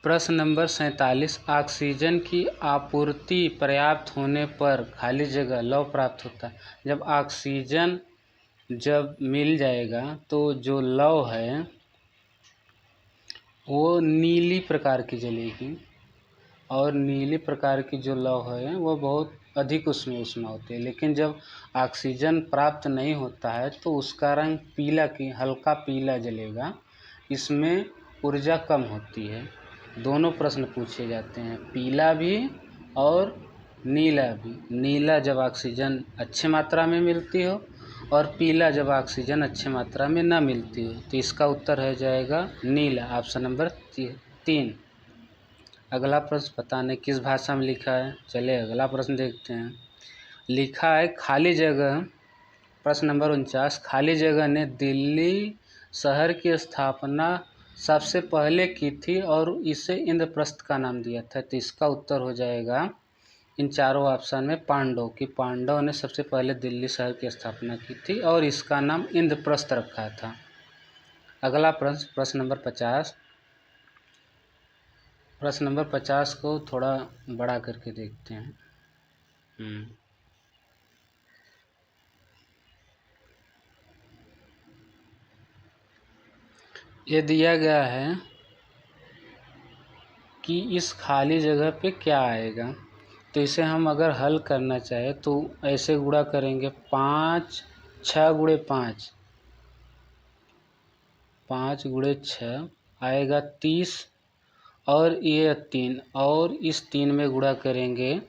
Speaker 1: प्रश्न नंबर 47। ऑक्सीजन की आपूर्ति पर्याप्त होने पर खाली जगह लव प्राप्त होता है। जब ऑक्सीजन मिल जाएगा तो जो लव है वो नीली प्रकार की जलेगी, और नीली प्रकार की जो लव है वो बहुत अधिक उसमें उष्मा होती है। लेकिन जब ऑक्सीजन प्राप्त नहीं होता है तो उसका रंग पीला की हल्का पीला जलेगा, इसमें ऊर्जा कम होती है। दोनों प्रश्न पूछे जाते हैं, पीला भी और नीला भी। नीला जब ऑक्सीजन अच्छी मात्रा में मिलती हो और पीला जब ऑक्सीजन अच्छी मात्रा में न मिलती हो, तो इसका उत्तर हो जाएगा नीला, ऑप्शन नंबर 3। अगला प्रश्न पता नहीं किस भाषा में लिखा है, चलिए अगला प्रश्न देखते हैं। लिखा है खाली जगह, प्रश्न नंबर 49। खाली जगह ने दिल्ली शहर की स्थापना सबसे पहले की थी और इसे इंद्रप्रस्थ का नाम दिया था, तो इसका उत्तर हो जाएगा इन चारों ऑप्शन में पांडव की। पांडव ने सबसे पहले दिल्ली शहर की स्थापना की थी और इसका नाम इंद्रप्रस्थ रखा था। अगला प्रश्न, प्रश्न नंबर 50। प्रश्न नंबर 50 को थोड़ा बड़ा करके देखते हैं। ये दिया गया है कि इस खाली जगह पे क्या आएगा, तो इसे हम अगर हल करना चाहे तो ऐसे गुणा करेंगे। 6 गुणे 5, 5 गुणे 6 आएगा 30, और ये 3, और इस 3 में गुणा करेंगे,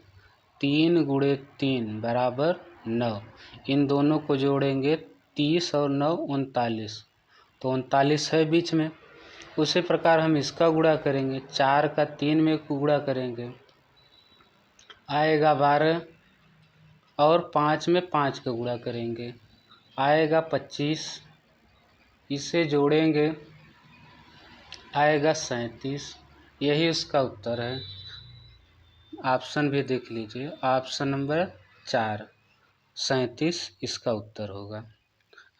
Speaker 1: 3 गुणे 3 बराबर 9। इन दोनों को जोड़ेंगे, 30 और 9 39, तो 39 है बीच में। उसी प्रकार हम इसका गुणा करेंगे, 4 का 3 में गुणा करेंगे, आएगा 12, और 5 में 5 का गुणा करेंगे, आएगा 25। इसे जोड़ेंगे, आएगा 37। यही उसका उत्तर है। ऑप्शन भी देख लीजिए, ऑप्शन नंबर 4 37 इसका उत्तर होगा।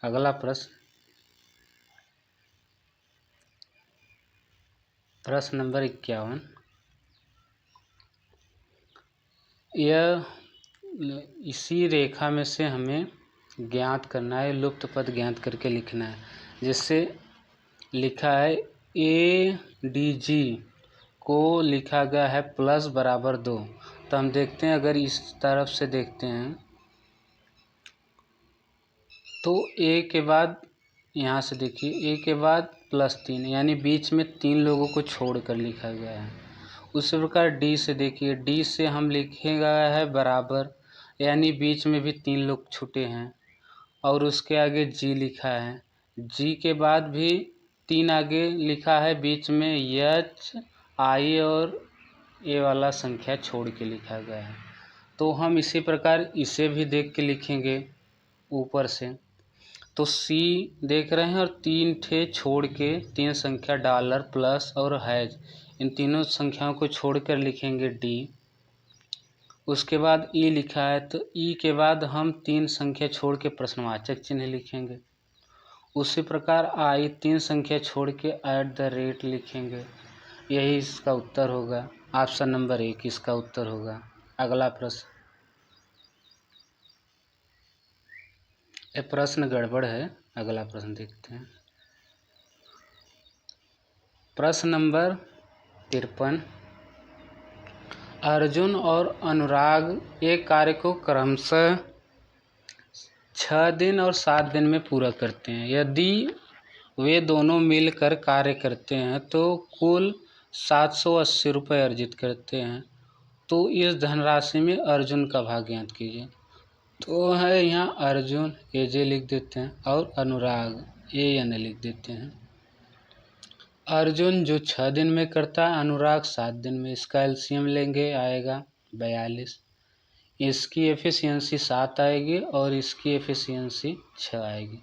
Speaker 1: अगला प्रश्न, प्रश्न नंबर 51। यह इसी रेखा में से हमें ज्ञात करना है, लुप्त पद ज्ञात करके लिखना है। जिससे लिखा है ए डी जी को लिखा गया है प्लस बराबर 2। तो हम देखते हैं, अगर इस तरफ से देखते हैं तो ए के बाद यहाँ से देखिए, ए के बाद +3, यानी बीच में 3 लोगों को छोड़कर लिखा गया है। उसी प्रकार डी से देखिए, डी से हम लिखे गया है बराबर, यानी बीच में भी 3 लोग छूटे हैं। और उसके आगे जी लिखा है, जी के बाद भी 3 आगे लिखा है, बीच में एच आई और ए वाला संख्या छोड़ के लिखा गया है। तो हम इसी प्रकार इसे भी देख के लिखेंगे ऊपर से। तो सी देख रहे हैं, और 3 ठे छोड़ के 3 संख्या डॉलर प्लस और हैज, इन तीनों संख्याओं को छोड़कर लिखेंगे डी। उसके बाद ई लिखा है, तो ई के बाद हम 3 संख्या छोड़ के प्रश्नवाचक चिन्ह लिखेंगे। उसी प्रकार आई 3 संख्या छोड़ के @ लिखेंगे। यही इसका उत्तर होगा, ऑप्शन नंबर 1 इसका उत्तर होगा। अगला प्रश्न, ये प्रश्न गड़बड़ है, अगला प्रश्न देखते हैं। प्रश्न नंबर 53, अर्जुन और अनुराग एक कार्य को क्रमशः 6 दिन और 7 दिन में पूरा करते हैं। यदि वे दोनों मिलकर कार्य करते हैं तो कुल 780 रुपये अर्जित करते हैं। तो इस धनराशि में अर्जुन का भाग ज्ञात कीजिए। तो है यहाँ अर्जुन AJ लिख देते हैं और अनुराग AN लिख देते हैं। अर्जुन जो 6 दिन में करता है, अनुराग 7 दिन में। इसका एलसीएम लेंगे, आएगा 42। इसकी एफिशिएंसी 7 आएगी और इसकी एफिशिएंसी 6 आएगी।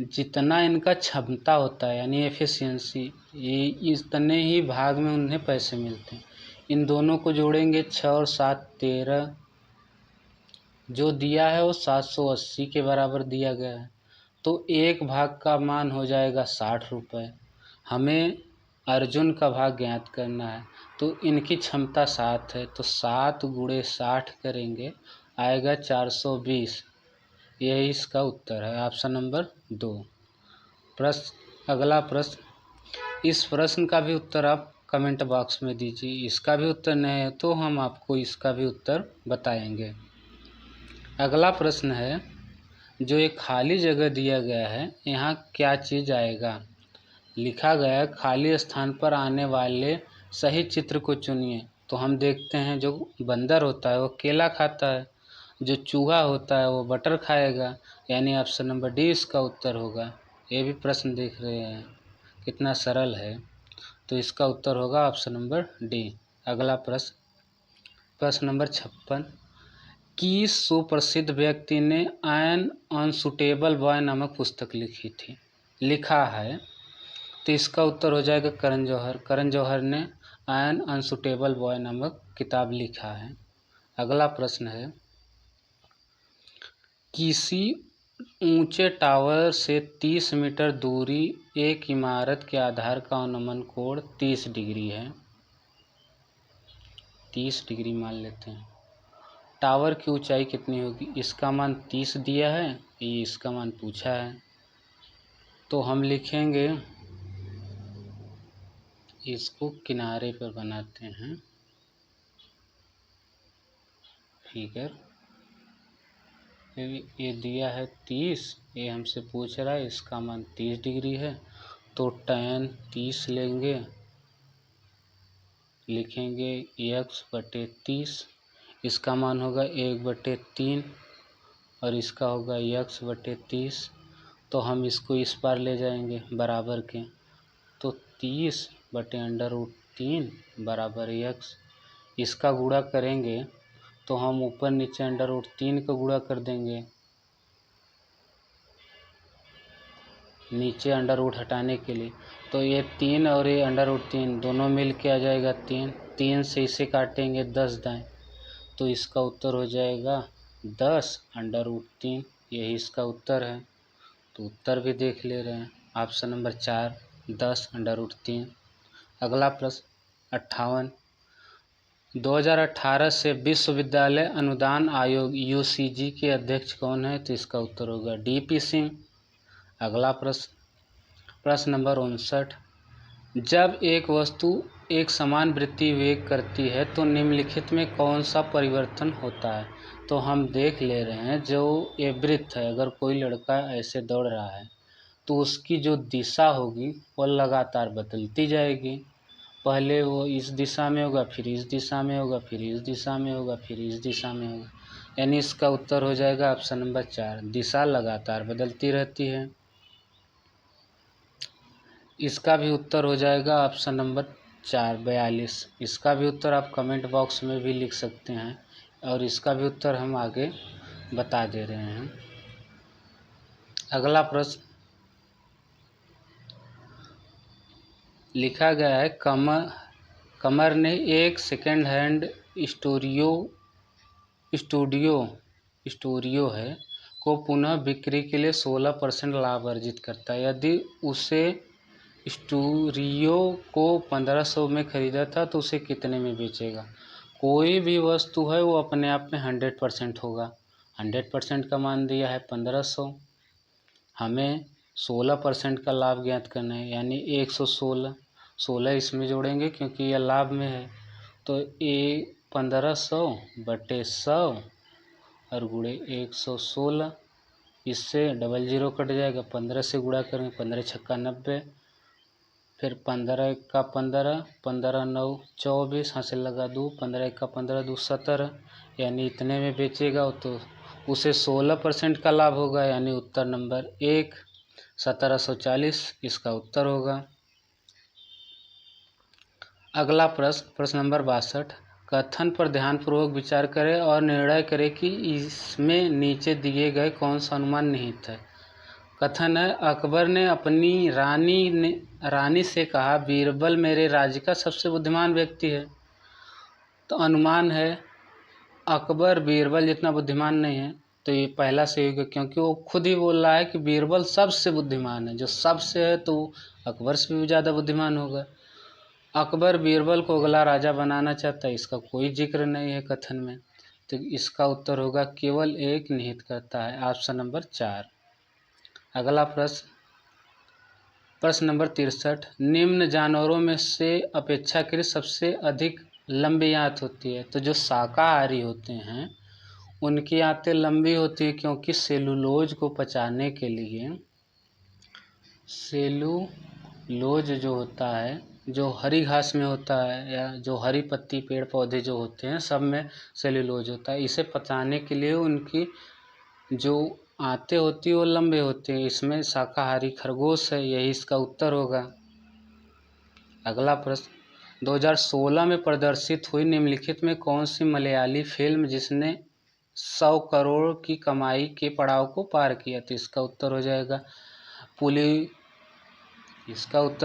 Speaker 1: जितना इनका क्षमता होता है यानी एफिशिएंसी, ये इतने ही भाग में उन्हें पैसे मिलते हैं। इन दोनों को जोड़ेंगे, 6 और 7 13, जो दिया है वो 780 के बराबर दिया गया है। तो एक भाग का मान हो जाएगा 60 रुपये। हमें अर्जुन का भाग ज्ञात करना है, तो इनकी क्षमता 7 है, तो 7 × 60 करेंगे, आएगा 420। यही इसका उत्तर है, ऑप्शन नंबर 2। अगला प्रश्न, इस प्रश्न का भी उत्तर आप कमेंट बॉक्स में दीजिए। इसका भी उत्तर नहीं है तो हम आपको इसका भी उत्तर बताएंगे। अगला प्रश्न है, जो एक खाली जगह दिया गया है, यहाँ क्या चीज़ आएगा। लिखा गया है, खाली स्थान पर आने वाले सही चित्र को चुनिए। तो हम देखते हैं, जो बंदर होता है वो केला खाता है, जो चूहा होता है वो बटर खाएगा, यानी ऑप्शन नंबर D इसका उत्तर होगा। ये भी प्रश्न देख रहे हैं कितना सरल है, तो इसका उत्तर होगा ऑप्शन नंबर D। अगला प्रश्न, प्रश्न नंबर 56, किस सुप्रसिद्ध व्यक्ति ने एन अनसुटेबल बॉय नामक पुस्तक लिखा है। तो इसका उत्तर हो जाएगा करण जौहर। करण जौहर ने एन अनसुटेबल बॉय नामक किताब लिखा है। अगला प्रश्न है, किसी ऊंचे टावर से 30 मीटर दूरी एक इमारत के आधार का अनुमान कोण 30 डिग्री है। 30 डिग्री मान लेते हैं। टावर की ऊंचाई कितनी होगी, इसका मान 30 दिया है, ये इसका मान पूछा है। तो हम लिखेंगे, इसको किनारे पर बनाते हैं फिगर। ये दिया है 30, ये हमसे पूछ रहा है, इसका मान 30 डिग्री है, तो tan 30 लेंगे, लिखेंगे x/30। इसका मान होगा 1/3 और इसका होगा x/30। तो हम इसको इस पार ले जाएंगे बराबर के, तो 30/√3 बराबर x। इसका गुणा करेंगे तो हम ऊपर नीचे √3 का गुणा कर देंगे, नीचे अंडर रूट हटाने के लिए। तो ये 3 और ये √3 दोनों मिल के आ जाएगा 3 से इसे काटेंगे 10 दाएँ, तो इसका उत्तर हो जाएगा 10√3। यही इसका उत्तर है। तो उत्तर भी देख ले रहे हैं, ऑप्शन नंबर 4 10√3। अगला प्रश्न 58, 2018 से विश्वविद्यालय अनुदान आयोग UCG के अध्यक्ष कौन है। तो इसका उत्तर होगा DP सिंह। अगला प्रश्न, प्रश्न नंबर 59, जब एक वस्तु एक समान वृत्तीय वेग करती है तो निम्नलिखित में कौन सा परिवर्तन होता है। तो हम देख ले रहे हैं, जो ये वृत्त है, अगर कोई लड़का ऐसे दौड़ रहा है तो उसकी जो दिशा होगी वो लगातार बदलती जाएगी। पहले वो इस दिशा में होगा, फिर इस दिशा में होगा, फिर इस दिशा में होगा, फिर इस दिशा में होगा, यानी इसका उत्तर हो जाएगा ऑप्शन नंबर 4, दिशा लगातार बदलती रहती है। इसका भी उत्तर हो जाएगा ऑप्शन नंबर 4 42। इसका भी उत्तर आप कमेंट बॉक्स में भी लिख सकते हैं और इसका भी उत्तर हम आगे बता दे रहे हैं। अगला प्रश्न, लिखा गया है, कमर ने एक सेकेंड हैंड स्टूडियो है को पुनः बिक्री के लिए 16% लाभ अर्जित करता है। यदि उसे स्टूडियो को 1500 में ख़रीदा था तो उसे कितने में बेचेगा। कोई भी वस्तु है वो अपने आप में 100% होगा। 100% का मान दिया है 1500। हमें 16% का लाभ ज्ञात करना है, यानी 116। 16 इसमें जोड़ेंगे क्योंकि यह लाभ में है, तो 1500 बटे 100 और गुणे 116। इससे डबल ज़ीरो कट जाएगा, 15 से गुणा करेंगे, 15 छक्का 90, फिर 15 एक का 15, 15 9 24, हाथ से लगा 2, 15 एक का 15, 2 17, यानी इतने में बेचेगा तो उसे 16% का लाभ होगा, यानी उत्तर नंबर 1 1740 इसका उत्तर होगा। अगला प्रश्न नंबर 62। कथन पर ध्यानपूर्वक विचार करें और निर्णय करें कि इसमें नीचे दिए गए कौन सा अनुमान निहित है। कथन है, अकबर ने अपनी रानी से कहा, बीरबल मेरे राज्य का सबसे बुद्धिमान व्यक्ति है। तो अनुमान है अकबर बीरबल जितना बुद्धिमान नहीं है, तो ये पहला सही होगा क्योंकि वो खुद ही बोल रहा है कि बीरबल सबसे बुद्धिमान है। जो सबसे है तो अकबर से भी ज़्यादा बुद्धिमान होगा। अकबर बीरबल को अगला राजा बनाना चाहता है, इसका कोई जिक्र नहीं है कथन में, तो इसका उत्तर होगा केवल एक निहित करता है, ऑप्शन नंबर 4। अगला प्रश्न नंबर 63। निम्न जानवरों में से अपेक्षाकृत सबसे अधिक लंबी आंत होती है। तो जो शाकाहारी होते हैं उनकी आंतें लंबी होती है क्योंकि सेलुलोज को पचाने के लिए सेलुलोज जो होता है, जो हरी घास में होता है या जो हरी पत्ती पेड़ पौधे जो होते हैं सब में सेलुलोज होता है। इसे पचाने के लिए उनकी जो आंतें होती है वो लंबे होते हैं। इसमें शाकाहारी खरगोश है, यही इसका उत्तर होगा। अगला प्रश्न 2016 में प्रदर्शित हुई निम्नलिखित में कौन सी मलयाली फिल्म जिसने 100 करोड़ की कमाई के पड़ाव को पार किया। तो इसका उत्तर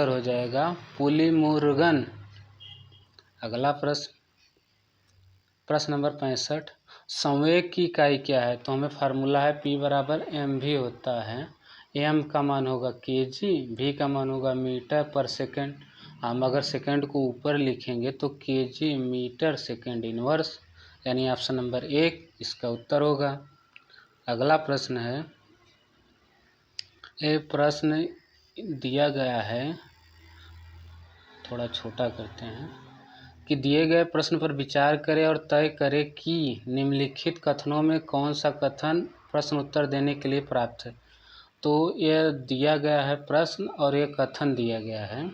Speaker 1: हो जाएगा पुलिमुरुगन। अगला प्रश्न नंबर 65। संवेग की इकाई क्या है। तो हमें फार्मूला है P बराबर mv होता है। m का मान होगा kg, v का मान होगा मीटर पर सेकंड। हम अगर सेकंड को ऊपर लिखेंगे तो kg मीटर सेकंड इनवर्स, यानी ऑप्शन नंबर 1 इसका उत्तर होगा। अगला प्रश्न है, ये प्रश्न दिया गया है, थोड़ा छोटा करते हैं कि दिए गए प्रश्न पर विचार करें और तय करें कि निम्नलिखित कथनों में कौन सा कथन प्रश्न उत्तर देने के लिए प्राप्त है। तो यह दिया गया है प्रश्न और यह कथन दिया गया है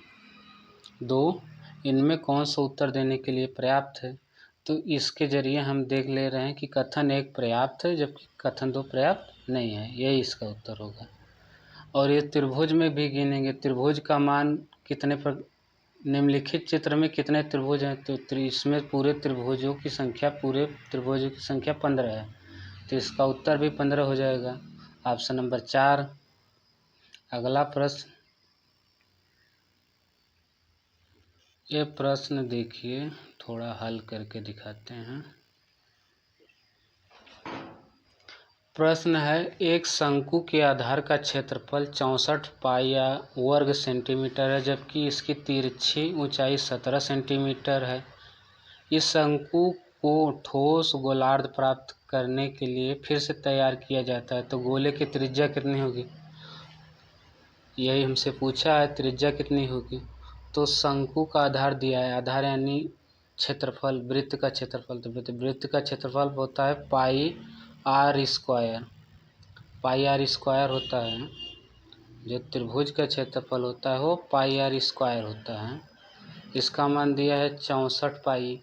Speaker 1: दो, इनमें कौन सा उत्तर देने के लिए पर्याप्त है। तो इसके जरिए हम देख ले रहे हैं कि कथन 1 पर्याप्त है जबकि कथन 2 पर्याप्त नहीं है, यही इसका उत्तर होगा। और ये त्रिभुज में भी गिनेंगे, त्रिभुज का मान कितने पर, निम्नलिखित चित्र में कितने त्रिभुज हैं। तो इसमें पूरे त्रिभुजों की संख्या 15 है, तो इसका उत्तर भी 15 हो जाएगा, ऑप्शन नंबर 4। अगला प्रश्न, ये प्रश्न देखिए, थोड़ा हल करके दिखाते हैं। प्रश्न है, एक शंकु के आधार का क्षेत्रफल 64 पाई वर्ग सेंटीमीटर है जबकि इसकी तिरछी ऊंचाई 17 सेंटीमीटर है। इस शंकु को ठोस गोलार्ध प्राप्त करने के लिए फिर से तैयार किया जाता है, तो गोले की त्रिज्या कितनी होगी, यही हमसे पूछा है, त्रिज्या कितनी होगी। तो शंकु का आधार दिया है, आधार यानी क्षेत्रफल, वृत्त का क्षेत्रफल, तो वृत्त का क्षेत्रफल होता है पाई आर स्क्वायर होता है। जो त्रिभुज का क्षेत्रफल होता है वो पाई आर स्क्वायर होता है। इसका मान दिया है 64 पाई,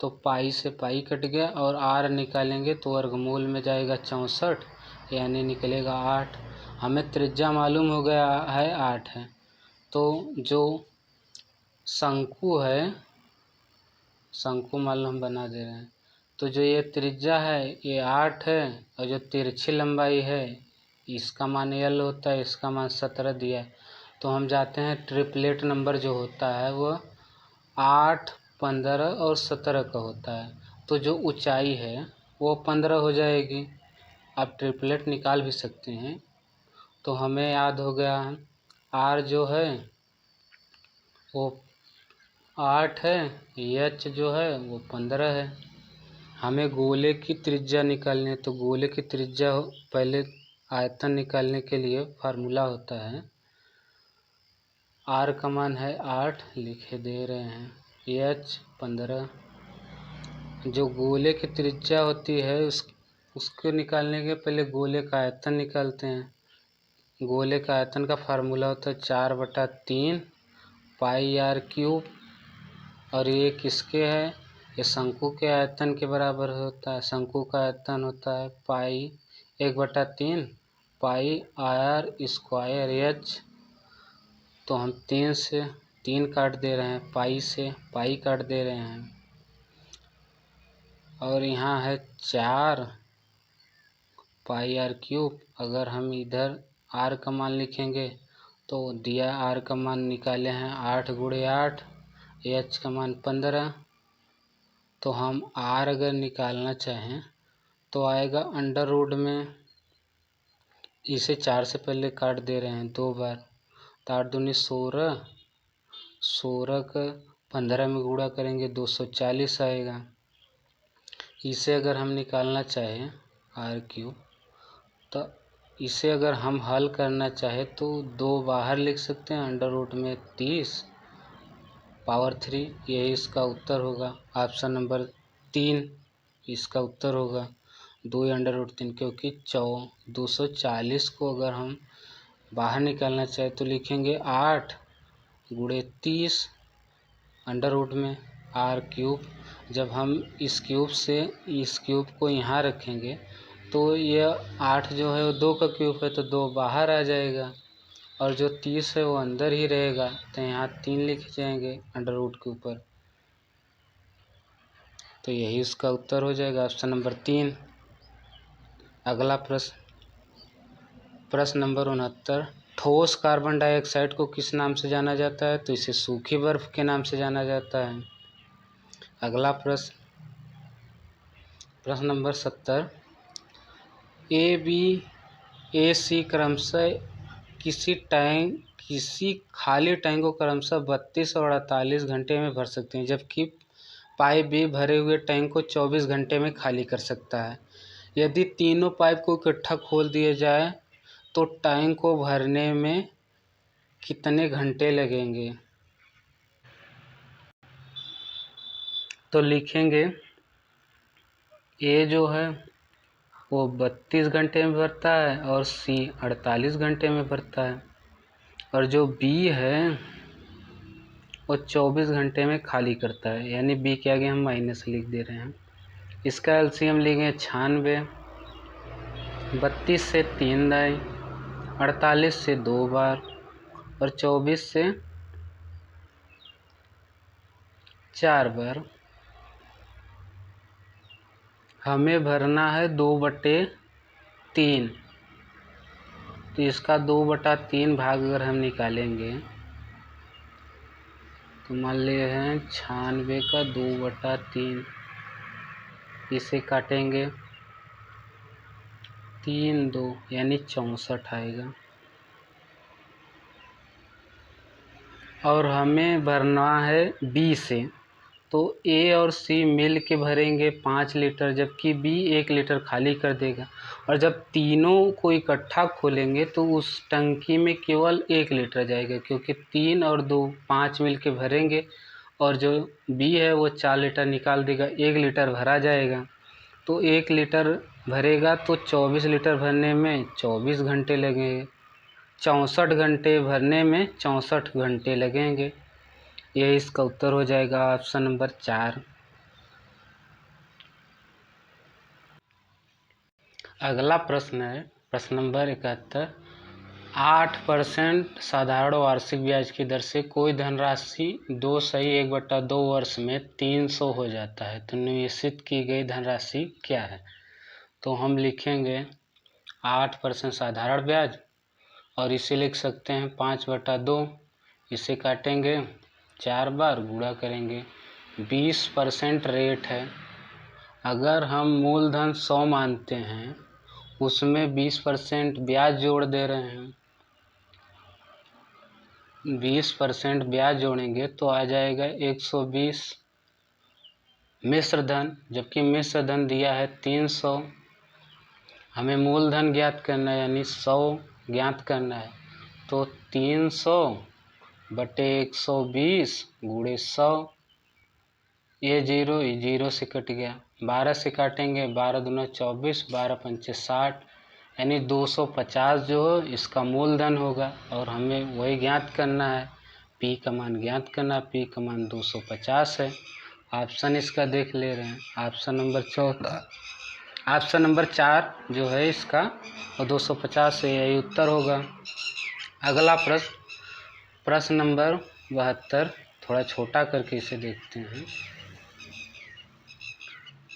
Speaker 1: तो पाई से पाई कट गया और आर निकालेंगे तो वर्गमूल में जाएगा 64, यानी निकलेगा 8। हमें त्रिज्या मालूम हो गया है 8 है, तो जो शंकु है, शंकु मालूम हम बना दे रहे हैं, तो जो ये त्रिज्या है ये 8 है और जो तिरछी लंबाई है इसका मान L होता है, इसका मान 17 दिया है। तो हम जाते हैं ट्रिपलेट नंबर जो होता है वो 8, 15 और 17 का होता है, तो जो ऊंचाई है वो 15 हो जाएगी। आप ट्रिपलेट निकाल भी सकते हैं। तो हमें याद हो गया आर जो है वो 8 है, एच जो है वो 15 है। हमें गोले की त्रिज्या निकालनी है, तो गोले की त्रिज्या पहले आयतन निकालने के लिए फार्मूला होता है, आर का मान है 8 लिखे दे रहे हैं, एच 15। जो गोले की त्रिज्या होती है उसको निकालने के पहले गोले का आयतन निकालते हैं। गोले का आयतन का फार्मूला होता है 4/3 पाई आर क्यूब, और ये किसके है, ये शंकु के आयतन के बराबर होता है। शंकु का आयतन होता है पाई 1/3 पाई आर स्क्वायर एच। तो हम 3 से 3 काट दे रहे हैं, पाई से पाई काट दे रहे हैं, और यहाँ है 4 पाई आर क्यूब। अगर हम इधर आर का मान लिखेंगे तो दिया आर का मान निकाले हैं 8 × 8, एच का मान 15। तो हम आर अगर निकालना चाहें तो आएगा अंडर रूट में, इसे 4 से पहले काट दे रहे हैं 2 बार, तो 8 दूनी 16, 16 का 15 में गुणा करेंगे 240 आएगा। इसे अगर हम निकालना चाहें आर क्यूब, तो इसे अगर हम हल करना चाहे तो 2 बाहर लिख सकते हैं, अंडर रूट में 30 पावर 3, यही इसका उत्तर होगा। ऑप्शन नंबर 3 इसका उत्तर होगा, 2 अंडर रूट 3, क्योंकि 240 को अगर हम बाहर निकालना चाहे तो लिखेंगे 8 × 30 अंडर रूट में आर क्यूब। जब हम इस क्यूब से इस क्यूब को यहाँ रखेंगे तो यह 8 जो है वो 2 का क्यूब है, तो 2 बाहर आ जाएगा, और जो 30 है वो अंदर ही रहेगा, तो यहाँ 3 लिखे जाएंगे अंडर रूट के ऊपर। तो यही इसका उत्तर हो जाएगा, ऑप्शन नंबर 3। अगला प्रश्न नंबर 69, ठोस कार्बन डाइऑक्साइड को किस नाम से जाना जाता है, तो इसे सूखी बर्फ के नाम से जाना जाता है। अगला प्रश्न नंबर 70, ए बी ए सी क्रमशः किसी खाली टैंक को क्रमशः 32 और 48 घंटे में भर सकते हैं, जबकि पाइप बी भरे हुए टैंक को 24 घंटे में खाली कर सकता है। यदि तीनों पाइप को इकट्ठा खोल दिया जाए तो टैंक को भरने में कितने घंटे लगेंगे। तो लिखेंगे ए जो है वो 32 घंटे में भरता है और सी 48 घंटे में भरता है, और जो बी है वो 24 घंटे में खाली करता है, यानी बी के आगे हम माइनस लिख दे रहे हैं। इसका एलसीएम लेंगे 96, 32 से 3 दाई, 48 से 2 बार, और 24 से 4 बार। हमें भरना है 2/3, तो इसका 2/3 भाग अगर हम निकालेंगे तो मान लिए हैं 96 का 2/3, इसे काटेंगे 3 2 यानी 64 आएगा। और हमें भरना है बी से, तो ए और सी मिल के भरेंगे 5 लीटर, जबकि बी 1 लीटर खाली कर देगा। और जब तीनों को इकट्ठा खोलेंगे तो उस टंकी में केवल 1 लीटर जाएगा, क्योंकि 3 और 2 5 मिल के भरेंगे, और जो बी है वो 4 लीटर निकाल देगा, 1 लीटर भरा जाएगा। तो 1 लीटर भरेगा तो 24 लीटर भरने में 24 घंटे लगेंगे, 64 घंटे भरने में 64 घंटे लगेंगे। यह इसका उत्तर हो जाएगा, ऑप्शन नंबर 4। अगला प्रश्न है प्रश्न नंबर 71, 8% साधारण वार्षिक ब्याज की दर से कोई धनराशि 2/1/2 वर्ष में 300 हो जाता है, तो निवेशित की गई धनराशि क्या है। तो हम लिखेंगे 8% साधारण ब्याज, और इसे लिख सकते हैं 5/2, इसे काटेंगे 4 बार, गुणा करेंगे 20% रेट है। अगर हम मूलधन 100 मानते हैं, उसमें 20% ब्याज जोड़ दे रहे हैं, 20% ब्याज जोड़ेंगे तो आ जाएगा 120 मिश्र धन, जबकि मिश्र धन दिया है 300। हमें मूलधन ज्ञात करना है यानी 100 ज्ञात करना है, तो 300 बटे 120 गुणे 100, ये जीरो से कट गया, 12 से काटेंगे, 12 दूना 24, 12 पंचे 60, यानी 250 जो इसका मूलधन होगा। और हमें वही ज्ञात करना है, पी का मान ज्ञात करना, पी का मान 250 है। ऑप्शन इसका देख ले रहे हैं, ऑप्शन नंबर 14, ऑप्शन नंबर 4 जो है इसका और 250 है, यही उत्तर होगा। अगला प्रश्न नंबर 72, थोड़ा छोटा करके इसे देखते हैं।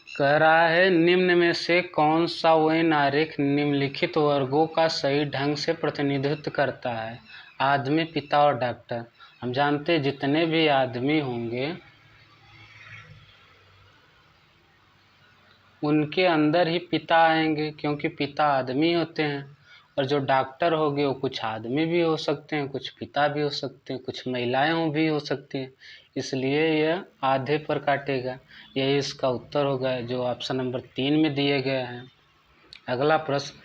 Speaker 1: कह रहा है निम्न में से कौन सा वेन आरेख निम्नलिखित वर्गों का सही ढंग से प्रतिनिधित्व करता है? आदमी, पिता और डॉक्टर। हम जानते हैं जितने भी आदमी होंगे उनके अंदर ही पिता आएंगे, क्योंकि पिता आदमी होते हैं। और जो डॉक्टर हो गए वो कुछ आदमी भी हो सकते हैं, कुछ पिता भी हो सकते हैं, कुछ महिलाएं भी हो सकती हैं, इसलिए यह आधे पर काटेगा। यही इसका उत्तर होगा जो ऑप्शन नंबर 3 में दिए गए हैं। अगला प्रश्न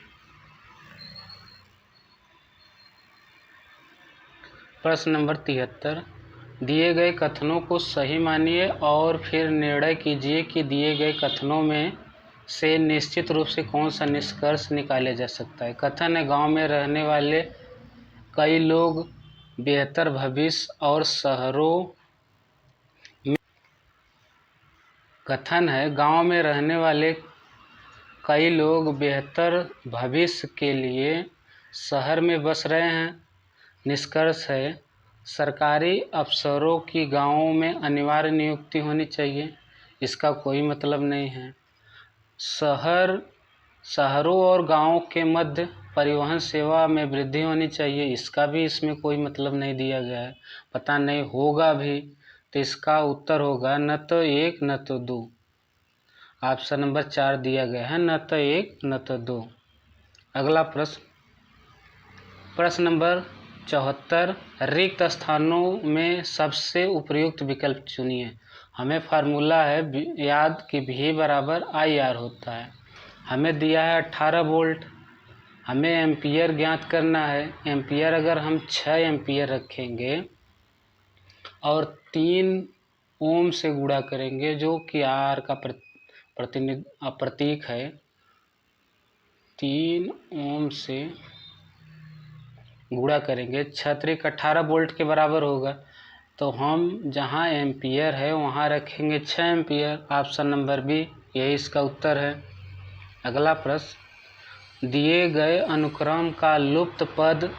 Speaker 1: नंबर 73, दिए गए कथनों को सही मानिए और फिर निर्णय कीजिए कि दिए गए कथनों में से निश्चित रूप से कौन सा निष्कर्ष निकाला जा सकता है। कथन है गांव में रहने वाले कई लोग बेहतर भविष्य और शहरों में कथन है गांव में रहने वाले कई लोग बेहतर भविष्य के लिए शहर में बस रहे हैं। निष्कर्ष है सरकारी अफसरों की गांवों में अनिवार्य नियुक्ति होनी चाहिए, इसका कोई मतलब नहीं है। शहरों और गांवों के मध्य परिवहन सेवा में वृद्धि होनी चाहिए, इसका भी इसमें कोई मतलब नहीं दिया गया है, पता नहीं होगा भी, तो इसका उत्तर होगा न तो 1 न तो 2। ऑप्शन नंबर 4 दिया गया है, न तो 1 न तो 2। अगला प्रश्न नंबर 74, रिक्त स्थानों में सबसे उपयुक्त विकल्प चुनिए। हमें फार्मूला है याद कि V बराबर IR होता है। हमें दिया है 18 वोल्ट, हमें एम्पियर ज्ञात करना है। एम्पियर अगर हम 6 एम्पियर रखेंगे और 3 ओम से गुणा करेंगे, जो कि R का प्रतीक है, 3 ओम से गुणा करेंगे, 6 18 वोल्ट के बराबर होगा। तो हम जहाँ एम्पियर है वहाँ रखेंगे 6 एम्पियर। ऑप्शन नंबर बी, यही इसका उत्तर है। अगला प्रश्न, दिए गए अनुक्रम का लुप्त पद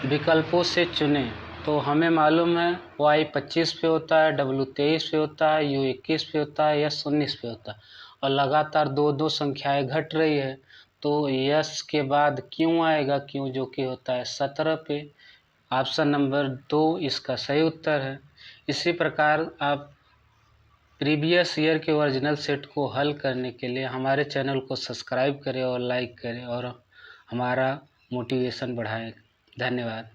Speaker 1: विकल्पों से चुनें। तो हमें मालूम है Y 25 पे होता है, W 23 पे होता है, U 21 पे होता है, S 19 पे होता है, और लगातार 2 संख्याएं घट रही है, तो यस के बाद क्यों आएगा, क्यों जो कि होता है 17 पे। ऑप्शन नंबर 2 इसका सही उत्तर है। इसी प्रकार आप प्रीवियस ईयर के ओरिजिनल सेट को हल करने के लिए हमारे चैनल को सब्सक्राइब करें और लाइक करें और हमारा मोटिवेशन बढ़ाएं। धन्यवाद।